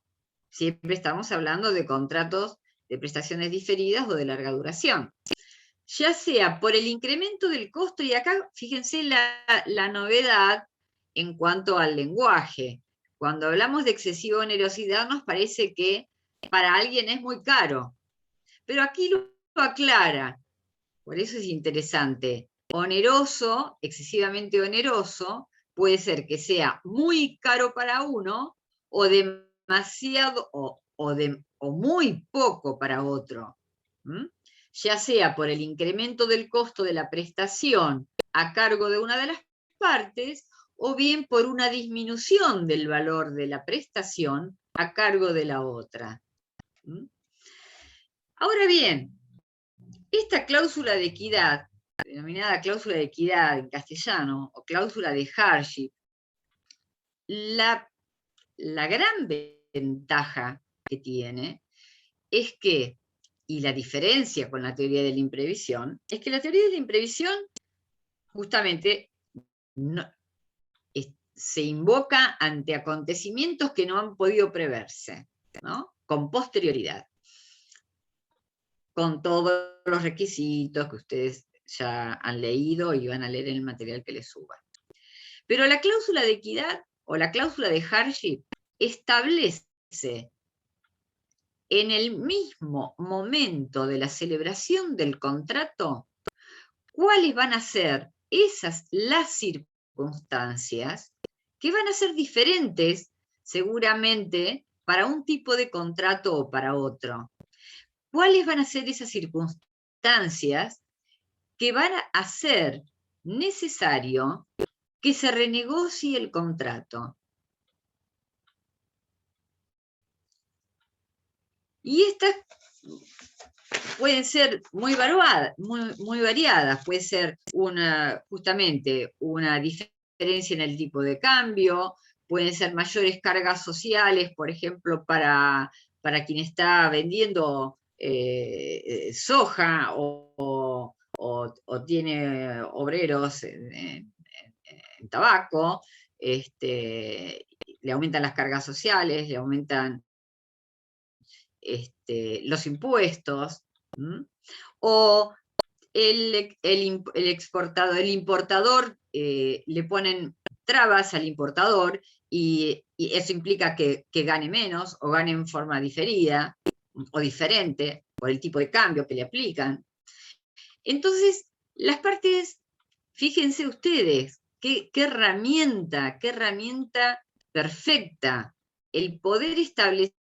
Siempre estamos hablando de contratos de prestaciones diferidas o de larga duración. Ya sea por el incremento del costo, y acá fíjense la novedad en cuanto al lenguaje. Cuando hablamos de excesiva onerosidad nos parece que para alguien es muy caro, pero aquí lo aclara, por eso es interesante. Oneroso, excesivamente oneroso, puede ser que sea muy caro para uno, o demasiado, o muy poco para otro. Ya sea por el incremento del costo de la prestación a cargo de una de las partes, o bien por una disminución del valor de la prestación a cargo de la otra. Ahora bien, esta cláusula de equidad, denominada cláusula de equidad en castellano, o cláusula de hardship, la gran ventaja que tiene es que, y la diferencia con la teoría de la imprevisión, es que la teoría de la imprevisión justamente se invoca ante acontecimientos que no han podido preverse, ¿no? Con posterioridad, con todos los requisitos que ustedes ya han leído y van a leer en el material que les suba. Pero la cláusula de equidad o la cláusula de hardship establece en el mismo momento de la celebración del contrato cuáles van a ser las circunstancias que van a ser diferentes seguramente para un tipo de contrato o para otro. ¿Cuáles van a ser esas circunstancias que van a hacer necesario que se renegocie el contrato? Y estas pueden ser muy variadas. Puede ser justamente una diferencia en el tipo de cambio, pueden ser mayores cargas sociales, por ejemplo, para quien está vendiendo soja o tiene obreros en tabaco, le aumentan las cargas sociales, le aumentan los impuestos, o el importador, le ponen trabas al importador y eso implica que gane menos o gane en forma diferida o diferente por el tipo de cambio que le aplican. Entonces, las partes, fíjense ustedes, qué herramienta perfecta, el poder establecer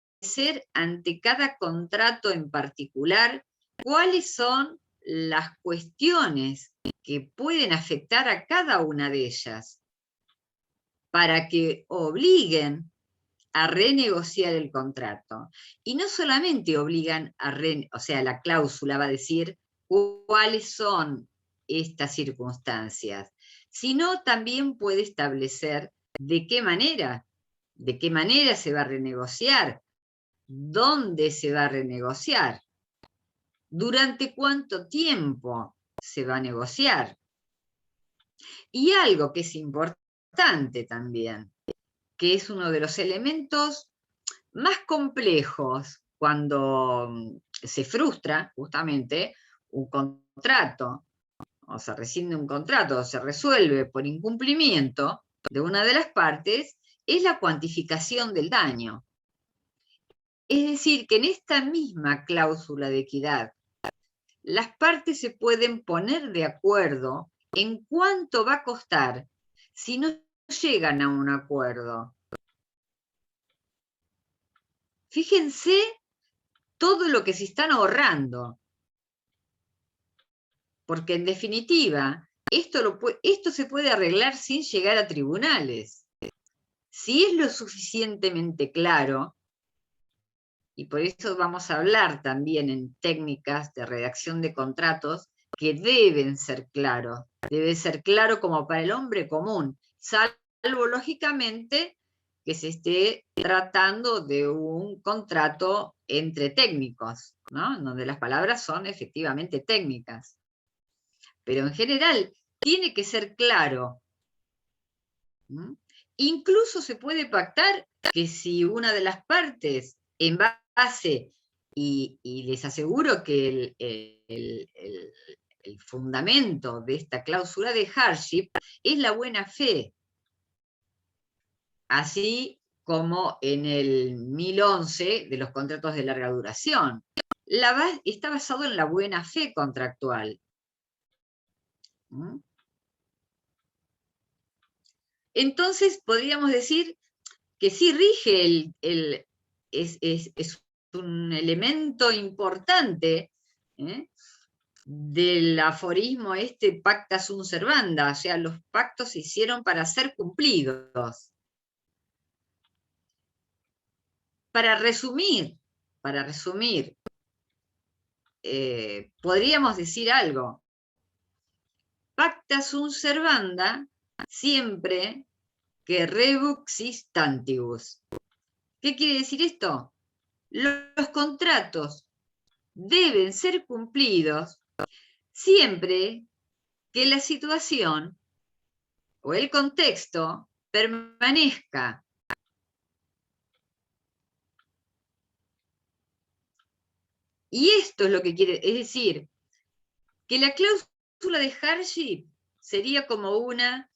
ante cada contrato en particular cuáles son las cuestiones que pueden afectar a cada una de ellas, para que obliguen a renegociar el contrato. Y no solamente obligan o sea, la cláusula va a decir cuáles son estas circunstancias, sino también puede establecer ¿De qué manera? ¿De qué manera se va a renegociar? ¿Dónde se va a renegociar? ¿Durante cuánto tiempo se va a negociar? Y algo que es importante también, que es uno de los elementos más complejos cuando se frustra justamente un contrato, o se rescinde un contrato, o se resuelve por incumplimiento de una de las partes, es la cuantificación del daño. Es decir, que en esta misma cláusula de equidad, las partes se pueden poner de acuerdo en cuánto va a costar si no llegan a un acuerdo. Fíjense todo lo que se están ahorrando. Porque en definitiva, esto se puede arreglar sin llegar a tribunales. Si es lo suficientemente claro, y por eso vamos a hablar también en técnicas de redacción de contratos que deben ser claros. Debe ser claro como para el hombre común, salvo lógicamente que se esté tratando de un contrato entre técnicos, ¿no? Donde las palabras son efectivamente técnicas. Pero en general tiene que ser claro. Incluso se puede pactar que si una de las partes en base, y les aseguro que el fundamento de esta cláusula de hardship es la buena fe, así como en el 1011 de los contratos de larga duración. Está basado en la buena fe contractual. Entonces podríamos decir que sí rige es un elemento importante del aforismo pacta sunt servanda, o sea, los pactos se hicieron para ser cumplidos. Para resumir, podríamos decir algo. Pacta sunt servanda siempre que revoxis tantibus. ¿Qué quiere decir esto? Los contratos deben ser cumplidos siempre que la situación o el contexto permanezca. Y esto es lo que quiere, es decir, que la cláusula de hardship sería como una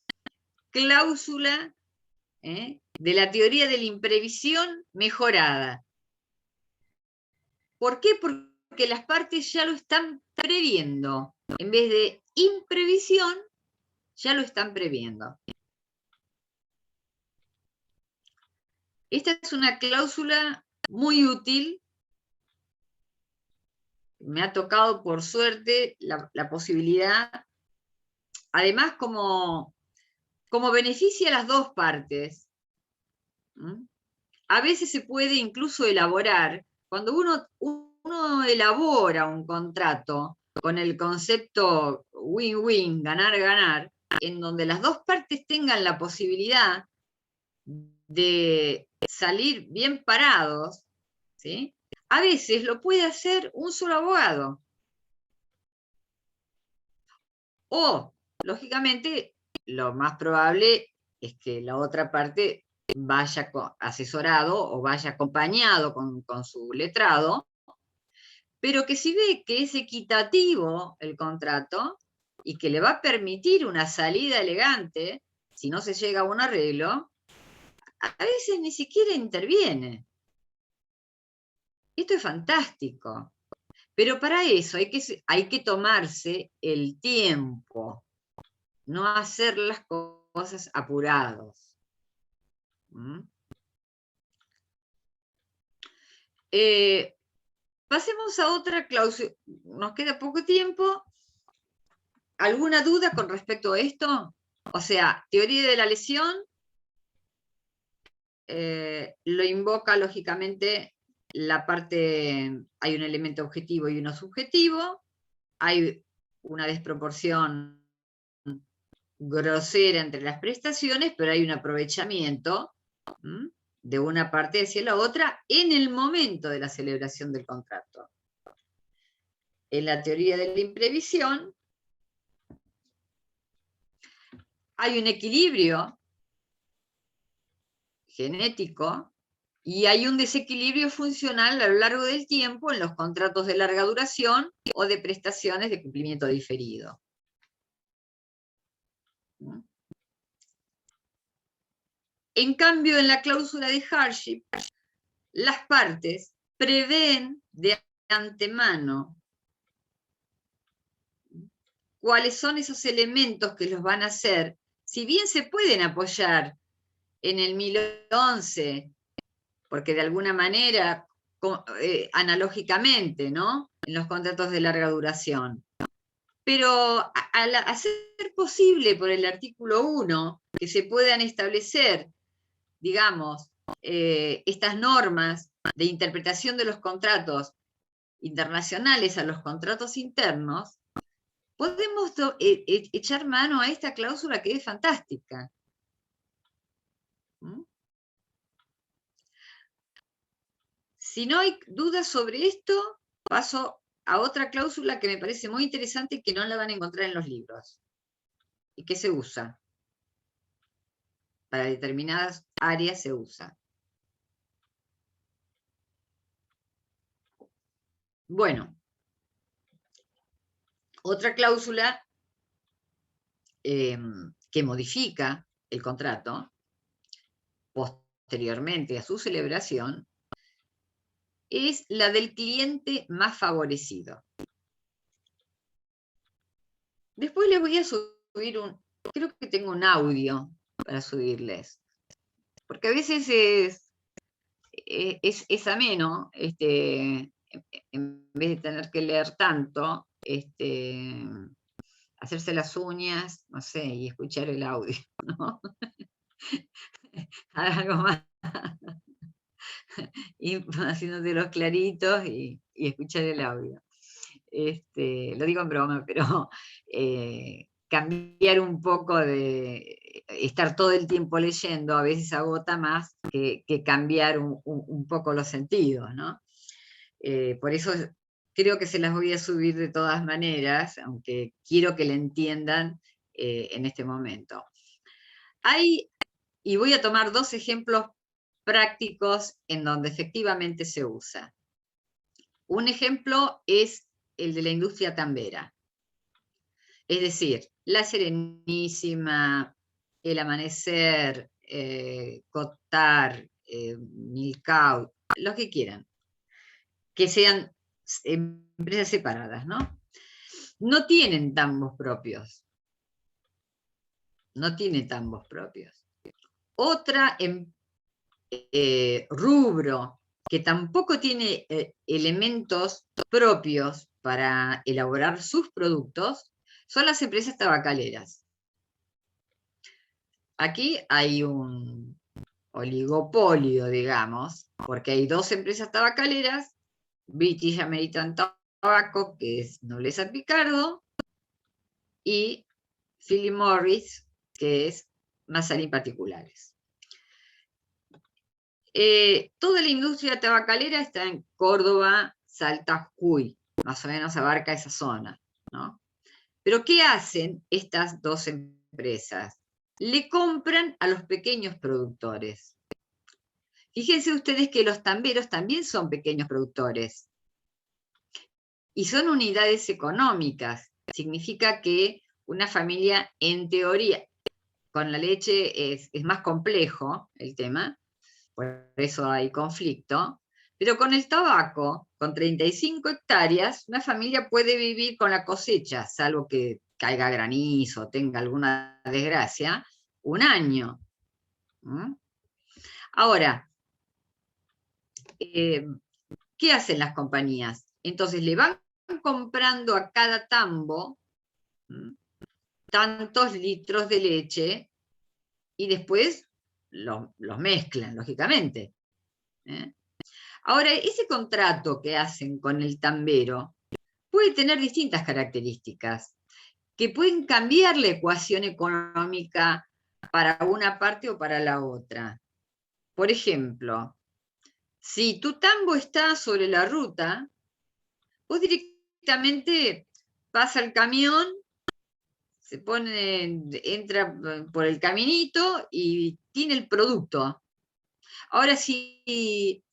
cláusula de la teoría de la imprevisión mejorada. ¿Por qué? Porque las partes ya lo están previendo. En vez de imprevisión, ya lo están previendo. Esta es una cláusula muy útil. Me ha tocado, por suerte, la posibilidad, además como beneficia a las dos partes. A veces se puede incluso elaborar, cuando uno elabora un contrato con el concepto win-win, ganar-ganar, en donde las dos partes tengan la posibilidad de salir bien parados, ¿sí? A veces lo puede hacer un solo abogado. O, lógicamente, lo más probable es que la otra parte vaya asesorado o vaya acompañado con su letrado, pero que si ve que es equitativo el contrato y que le va a permitir una salida elegante, si no se llega a un arreglo, a veces ni siquiera interviene. Esto es fantástico. Pero para eso hay que tomarse el tiempo, no hacer las cosas apurados. Pasemos a otra cláusula. Nos queda poco tiempo. ¿Alguna duda con respecto a esto? O sea, teoría de la lesión lo invoca lógicamente la parte, hay un elemento objetivo y uno subjetivo, hay una desproporción grosera entre las prestaciones, pero hay un aprovechamiento de una parte hacia la otra en el momento de la celebración del contrato. En la teoría de la imprevisión hay un equilibrio genético y hay un desequilibrio funcional a lo largo del tiempo en los contratos de larga duración o de prestaciones de cumplimiento diferido. En cambio, en la cláusula de hardship, las partes prevén de antemano cuáles son esos elementos que los van a hacer, si bien se pueden apoyar en el 1011, porque de alguna manera, analógicamente, ¿no?, en los contratos de larga duración. Pero al hacer posible por el artículo 1 que se puedan establecer, digamos, estas normas de interpretación de los contratos internacionales a los contratos internos, podemos echar mano a esta cláusula que es fantástica. Si no hay dudas sobre esto, paso a otra cláusula que me parece muy interesante y que no la van a encontrar en los libros, y que se usa. Para determinadas áreas se usa. Bueno, otra cláusula que modifica el contrato posteriormente a su celebración es la del cliente más favorecido. Después les voy a subir creo que tengo un audio para subirles, porque a veces es ameno, en vez de tener que leer tanto, hacerse las uñas, no sé, y escuchar el audio, ¿no? Algo más. Y haciéndote los claritos y escuchar el audio. Lo digo en broma, pero cambiar un poco de estar todo el tiempo leyendo a veces agota más que cambiar un poco los sentidos, ¿no? Por eso creo que se las voy a subir de todas maneras, aunque quiero que la entiendan en este momento. Y voy a tomar dos ejemplos prácticos en donde efectivamente se usa. Un ejemplo es el de la industria tambera. Es decir, La Serenísima, El Amanecer, Cotar, Milcao, los que quieran, que sean empresas separadas, ¿no? No tienen tambos propios. No tienen tambos propios. Otra rubro que tampoco tiene elementos propios para elaborar sus productos son las empresas tabacaleras. Aquí hay un oligopolio, digamos, porque hay dos empresas tabacaleras, British American Tobacco, que es Nobleza Picardo, y Philip Morris, que es Mazarine Particulares. Toda la industria tabacalera está en Córdoba, Salta, Jujuy, más o menos abarca esa zona, ¿no? Pero ¿qué hacen estas dos empresas? Le compran a los pequeños productores. Fíjense ustedes que los tamberos también son pequeños productores. Y son unidades económicas. Significa que una familia, en teoría, con la leche es más complejo el tema, por eso hay conflicto, pero con el tabaco, con 35 hectáreas, una familia puede vivir con la cosecha, salvo que caiga granizo, tenga alguna desgracia, un año. Ahora, ¿qué hacen las compañías? Entonces le van comprando a cada tambo tantos litros de leche y después los mezclan, lógicamente. Ahora, ese contrato que hacen con el tambero puede tener distintas características. que pueden cambiar la ecuación económica para una parte o para la otra. Por ejemplo, si tu tambo está sobre la ruta, vos directamente pasa el camión, se pone, entra por el caminito y tiene el producto. Ahora, si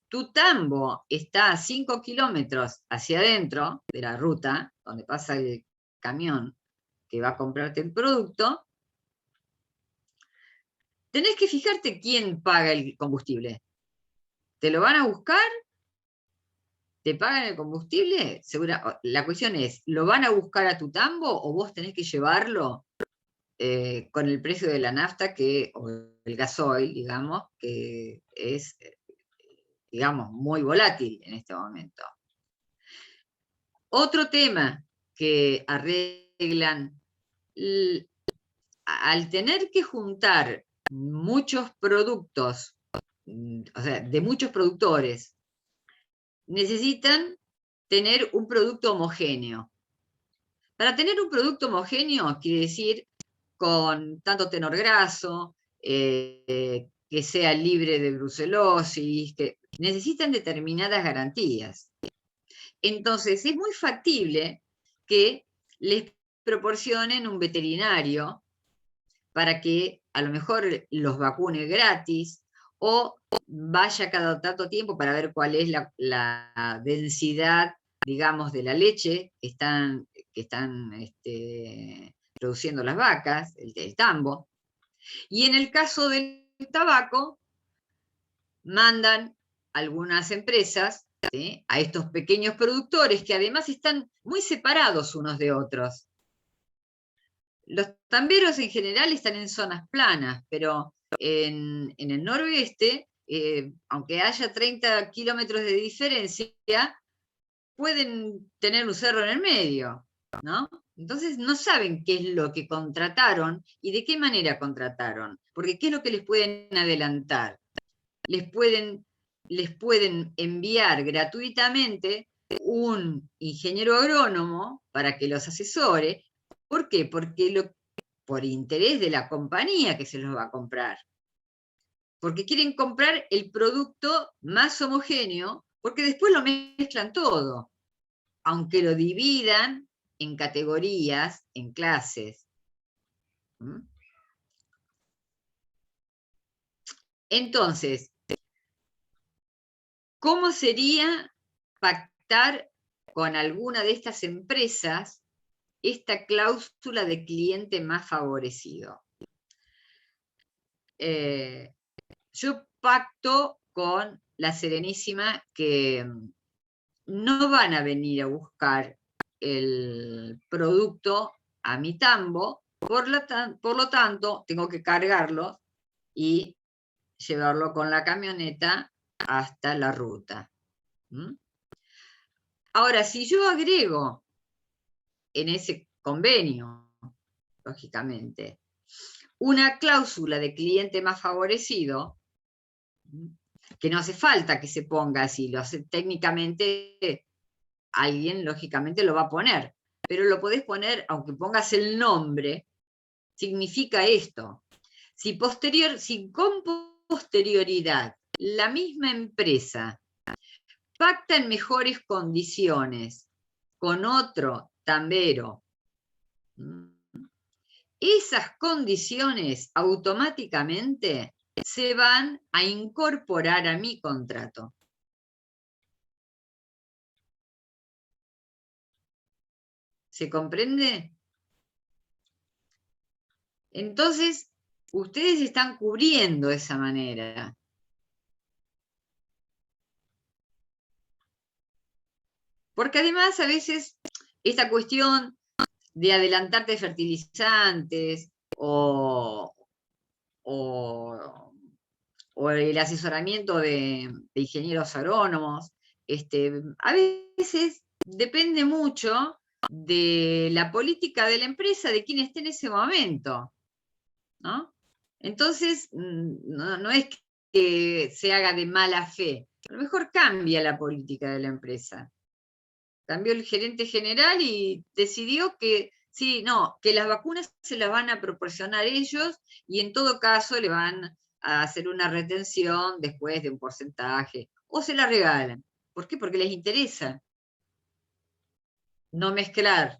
tu tambo está a 5 kilómetros hacia adentro de la ruta, donde pasa el camión que va a comprarte el producto, tenés que fijarte quién paga el combustible. ¿Te lo van a buscar? ¿Te pagan el combustible? La cuestión es, ¿lo van a buscar a tu tambo o vos tenés que llevarlo con el precio de la nafta o el gasoil, digamos, que es, digamos, muy volátil en este momento? Otro tema que arreglan, al tener que juntar muchos productos, o sea, de muchos productores, necesitan tener un producto homogéneo. Para tener un producto homogéneo quiere decir con tanto tenor graso, que sea libre de brucelosis, que necesitan determinadas garantías. Entonces es muy factible que les proporcionen un veterinario para que a lo mejor los vacune gratis, o vaya cada tanto tiempo para ver cuál es la densidad, digamos, de la leche que están produciendo las vacas, el tambo. Y en el caso del tabaco, mandan algunas empresas, ¿sí?, a estos pequeños productores que además están muy separados unos de otros. Los tamberos en general están en zonas planas, pero en el noroeste, aunque haya 30 kilómetros de diferencia, pueden tener un cerro en el medio, ¿no? Entonces no saben qué es lo que contrataron y de qué manera contrataron, porque qué es lo que les pueden adelantar. Les pueden enviar gratuitamente un ingeniero agrónomo para que los asesore. ¿Por qué? Porque por interés de la compañía que se los va a comprar. Porque quieren comprar el producto más homogéneo, porque después lo mezclan todo, aunque lo dividan en categorías, en clases. Entonces, ¿cómo sería pactar con alguna de estas empresas esta cláusula de cliente más favorecido? Yo pacto con la Serenísima que no van a venir a buscar el producto a mi tambo, por lo tanto, tengo que cargarlo y llevarlo con la camioneta hasta la ruta. Ahora, si yo agrego en ese convenio, lógicamente, una cláusula de cliente más favorecido, que no hace falta que se ponga así, técnicamente alguien lógicamente lo va a poner, pero lo podés poner, aunque pongas el nombre, significa esto. Si con posterioridad la misma empresa pacta en mejores condiciones con otro tambero, esas condiciones automáticamente se van a incorporar a mi contrato. ¿Se comprende? Entonces, ustedes están cubriendo de esa manera. Porque además a veces esta cuestión de adelantarte fertilizantes o el asesoramiento de ingenieros agrónomos, a veces depende mucho de la política de la empresa, de quien esté en ese momento, ¿no? Entonces, no es que se haga de mala fe, a lo mejor cambia la política de la empresa. Cambió el gerente general y decidió que sí, no, que las vacunas se las van a proporcionar ellos y en todo caso le van a hacer una retención después de un porcentaje, o se la regalan. ¿Por qué? Porque les interesa no mezclar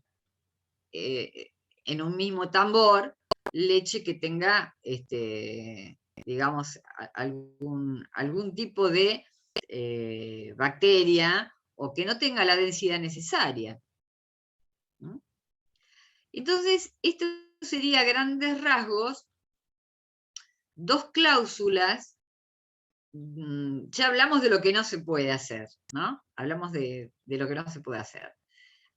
en un mismo tambor leche que tenga, digamos, algún tipo de bacteria o que no tenga la densidad necesaria. ¿Mm? Entonces, esto sería a grandes rasgos 2 cláusulas. Ya hablamos de lo que no se puede hacer, ¿no? Hablamos de lo que no se puede hacer.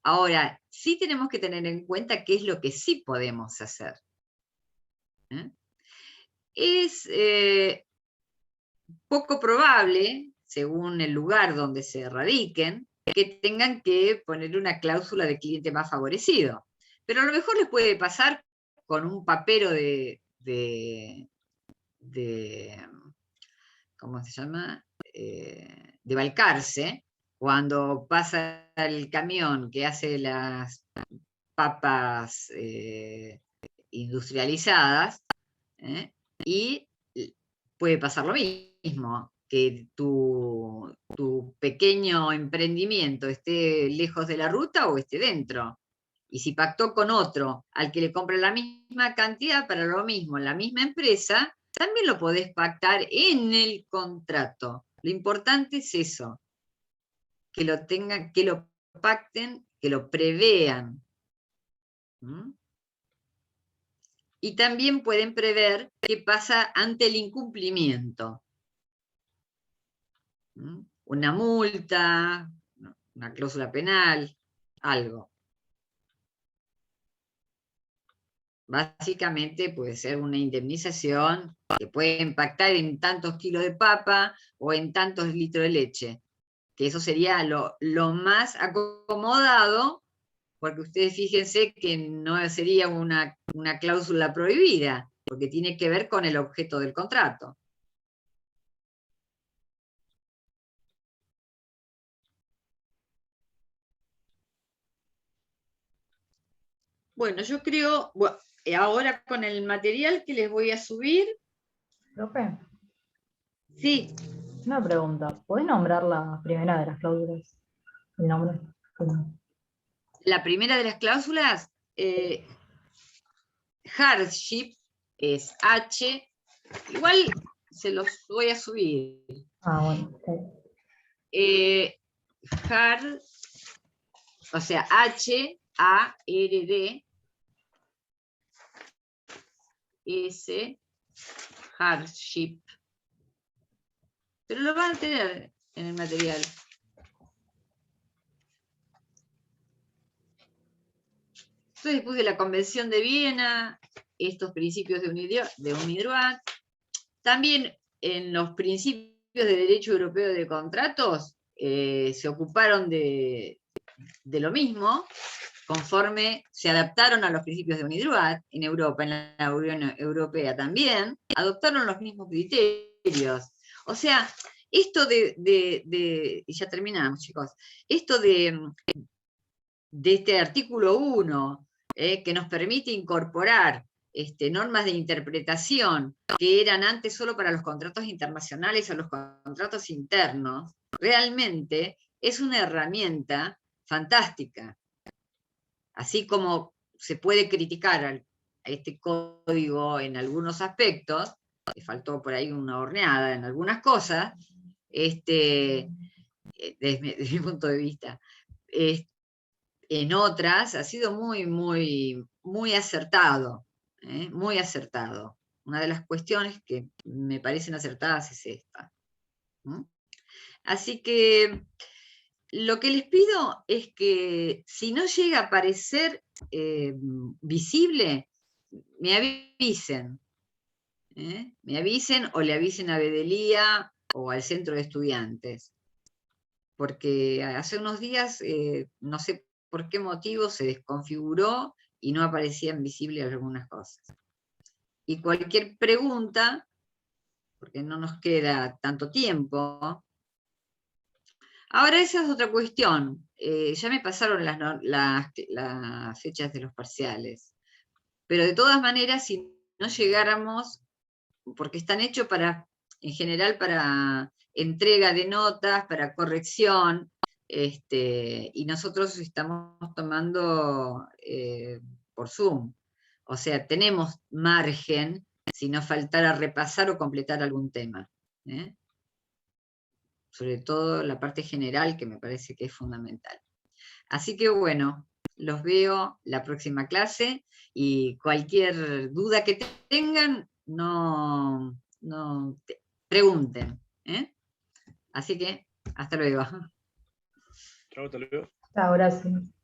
Ahora, sí tenemos que tener en cuenta qué es lo que sí podemos hacer. Es poco probable, según el lugar donde se radiquen, que tengan que poner una cláusula de cliente más favorecido. Pero a lo mejor les puede pasar con un papero de ¿cómo se llama? De Balcarce, cuando pasa el camión que hace las papas industrializadas, y puede pasar lo mismo, que tu pequeño emprendimiento esté lejos de la ruta o esté dentro. Y si pactó con otro al que le compre la misma cantidad para lo mismo en la misma empresa, también lo podés pactar en el contrato. Lo importante es eso, que lo tengan, que lo pacten, que lo prevean. ¿Mm? Y también pueden prever qué pasa ante el incumplimiento. ¿Mm? Una multa, una cláusula penal, algo. Básicamente puede ser una indemnización que puede impactar en tantos kilos de papa o en tantos litros de leche, que eso sería lo más acomodado, porque ustedes fíjense que no sería una cláusula prohibida, porque tiene que ver con el objeto del contrato. Bueno, yo creo, bueno, ahora con el material que les voy a subir. Profe, Sí, una pregunta. ¿Podés nombrar la primera de las cláusulas? El nombre. la primera de las cláusulas, hardship, es H, igual se los voy a subir. Ah, bueno. Ok. Hard, o sea, H-A-R-D, S, hardship. Pero lo van a tener en el material. Entonces puse la Convención de Viena, estos principios de UNIDROIT. También en los principios de Derecho Europeo de Contratos se ocuparon de lo mismo, conforme se adaptaron a los principios de UNIDROIT en Europa, en la Unión Europea también, adoptaron los mismos criterios. O sea, esto y ya terminamos, chicos, esto de este artículo 1, que nos permite incorporar normas de interpretación que eran antes solo para los contratos internacionales o los contratos internos, realmente es una herramienta fantástica. Así como se puede criticar a este código en algunos aspectos, le faltó por ahí una horneada en algunas cosas, desde mi punto de vista, en otras ha sido muy, muy, muy acertado, muy acertado. Una de las cuestiones que me parecen acertadas es esta. Así que lo que les pido es que si no llega a parecer visible, me avisen. Me avisen o le avisen a Bedelía o al centro de estudiantes. Porque hace unos días, no sé por qué motivo, se desconfiguró y no aparecían visibles algunas cosas. Y cualquier pregunta, porque no nos queda tanto tiempo, Ahora esa es otra cuestión. Ya me pasaron las fechas de los parciales. Pero de todas maneras, si no llegáramos, porque están hechos en general para entrega de notas, para corrección, y nosotros estamos tomando por Zoom. O sea, tenemos margen si nos faltara repasar o completar algún tema. Sobre todo la parte general, que me parece que es fundamental. Así que bueno, los veo la próxima clase, y cualquier duda que tengan, pregunten. Así que, hasta luego. Chao, hasta luego. Chao, gracias.